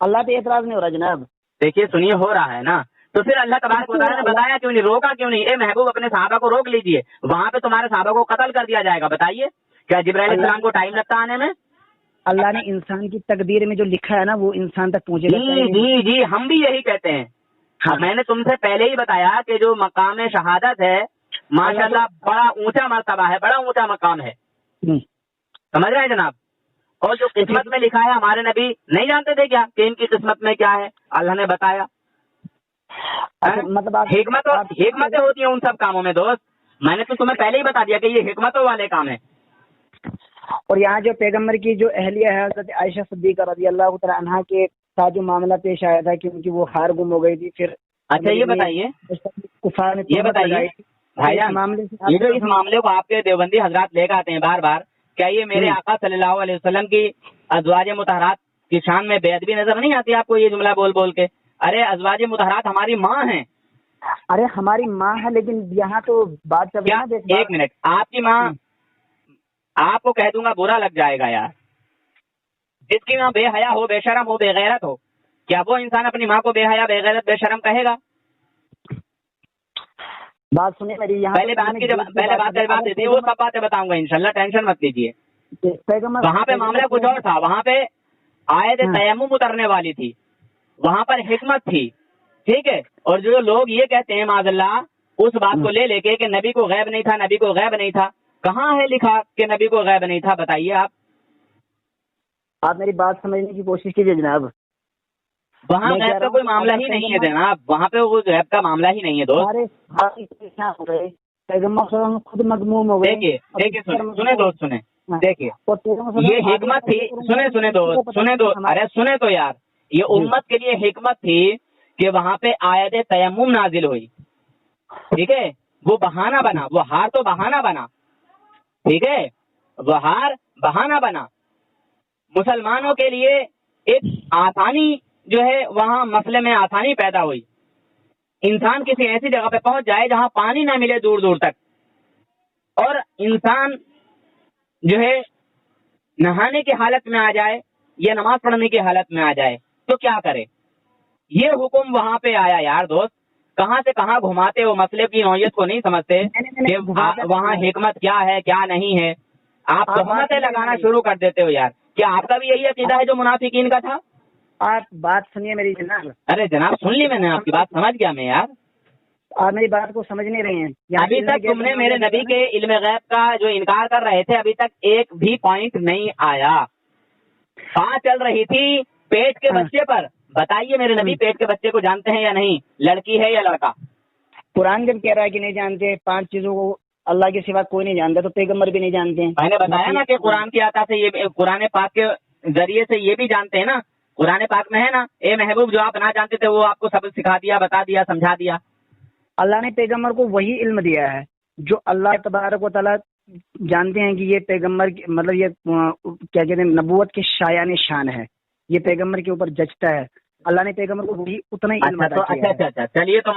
اللہ پہ اعتراض نہیں ہو رہا جناب. دیکھیے سنیے, ہو رہا ہے نا, تو پھر اللہ تبارک و تعالیٰ نے بتایا کیوں نہیں, روکا کیوں نہیں؟ اے محبوب اپنے صحابہ کو روک لیجئے, وہاں پہ تمہارے صحابہ کو قتل کر دیا جائے گا. بتائیے کیا جبرائیل علیہ السلام کو ٹائم لگتا آنے میں؟ اللہ نے انسان کی تقدیر میں جو لکھا ہے نا وہ انسان تک پہنچے گا. جی ہم بھی یہی کہتے ہیں. میں نے تم سے پہلے ہی بتایا کہ جو مقام شہادت ہے ماشاءاللہ بڑا اونچا مرتبہ ہے, بڑا اونچا مقام ہے, سمجھ رہے ہیں جناب. اور جو قسمت میں لکھا ہے ہمارے نبی نہیں جانتے تھے کیا کہ ان کی قسمت میں کیا ہے؟ اللہ نے بتایا. مطلب حکمتیں ہوتی ہیں ان سب کاموں میں دوست. میں نے تو تمہیں پہلے ہی بتا دیا کہ یہ حکمتوں والے کام ہیں. اور یہاں جو پیغمبر کی جو اہلیہ ہے حضرت عائشہ صدیقہ رضی اللہ تعالی عنہا کے ساتھ جو معاملہ پیش آیا تھا کیونکہ وہ ہار گم ہو گئی تھی, پھر اچھا یہ بتائیے, یہ بتائیے بھائی جان, یہ جو اس معاملے کو آپ کے دیوبندی حضرات لے کے آتے ہیں بار بار, کیا یہ میرے آقا صلی اللہ علیہ وسلم کی ازواج مطہرات کی شان میں بے ادبی نظر نہیں آتی آپ کو یہ جملہ بول بول کے؟ ارے ازواج مطہرات ہماری ماں ہیں. ارے ہماری ماں ہے, لیکن یہاں تو بات چل رہی ہے. ایک منٹ, آپ کی ماں, آپ کو کہہ دوں گا برا لگ جائے گا یار, جس کی ماں بے حیا ہو, بے شرم ہو, بے غیرت ہو, کیا وہ انسان اپنی ماں کو بے حیا, بے غیرت, بے شرم کہے گا؟ بات سنیں میری, یہاں پہلے بات کا جواب دیتے ہیں, وہ سب باتیں بتاؤں گا انشاءاللہ, ٹینشن مت لیجیے. وہاں پہ معاملہ کچھ اور تھا, وہاں پہ آیت تیمم اترنے والی تھی, وہاں پر حکمت تھی, ٹھیک ہے. اور جو لوگ یہ کہتے ہیں معاذ اللہ اس بات کو لے کے کہ نبی کو غیب نہیں تھا, نبی کو غیب نہیں تھا, کہاں ہے لکھا کہ نبی کو غیب نہیں تھا؟ بتائیے آپ میری بات سمجھنے کی کوشش کیجیے جناب. وہاں غیب کا کوئی معاملہ ہی نہیں ہے جناب, وہاں پہ وہ غیب کا معاملہ ہی نہیں ہے دوست. خود مغموم ہو گئے. دیکھیے سنیں دوست, سنیں, دیکھیے یہ حکمت تھی, سنیں دوست, ارے سنیں تو یار, یہ امت کے لیے حکمت تھی کہ وہاں پہ آیت تیمم نازل ہوئی, ٹھیک ہے. وہ بہانہ بنا, وہ ہار تو بہانہ بنا, ٹھیک ہے, وہ ہار بہانہ بنا. مسلمانوں کے لیے ایک آسانی جو ہے وہاں مسئلے میں آسانی پیدا ہوئی. انسان کسی ایسی جگہ پہ پہنچ جائے جہاں پانی نہ ملے دور دور تک, اور انسان جو ہے نہانے کی حالت میں آ جائے یا نماز پڑھنے کی حالت میں آ جائے تو کیا کرے؟ یہ حکم وہاں پہ آیا یار دوست. کہاں سے کہاں گھماتے ہو, مسئلے کی نوعیت کو نہیں سمجھتے کہ وہاں حکمت کیا ہے کیا نہیں ہے. آپ تہمتیں لگانا شروع کر دیتے ہو یار. کیا آپ کا بھی یہی عقیدہ ہے جو منافقین کا تھا؟ آپ بات سنیے میری جناب. ارے جناب سن لی میں نے آپ کی بات, سمجھ گیا میں یار. آپ میری بات کو سمجھ نہیں رہے ہیں. ابھی تک تم نے میرے نبی کے علم غیب کا جو انکار کر رہے تھے ابھی تک ایک بھی پوائنٹ نہیں آیا. بات چل رہی تھی پیٹ کے بچے پر. بتائیے میرے نبی پیٹ کے بچے کو جانتے ہیں یا نہیں, لڑکی ہے یا لڑکا؟ قرآن جب کہہ رہا ہے کہ نہیں جانتے, 5 چیزوں کو اللہ کے سوا کوئی نہیں جانتا, تو پیغمبر بھی نہیں جانتے ہیں. میں نے بتایا نا کہ قرآن کی عطا سے یہ, قرآن پاک کے ذریعے سے یہ بھی جانتے ہیں نا. قرآن پاک میں ہے نا, اے محبوب جو آپ نہ جانتے تھے وہ آپ کو سب سکھا دیا, بتا دیا, سمجھا دیا. اللہ نے پیغمبر کو وہی علم دیا ہے جو اللہ تبارک و تعالیٰ جانتے ہیں کہ یہ پیغمبر مطلب یہ کیا کہتے ہیں نبوت کے شایان شان ہے, یہ پیغمبر کے اوپر جچتا ہے. اللہ نے پیغمبر کو وہی اتنا ہی علم عطا کیا ہے. اچھا چلیے تو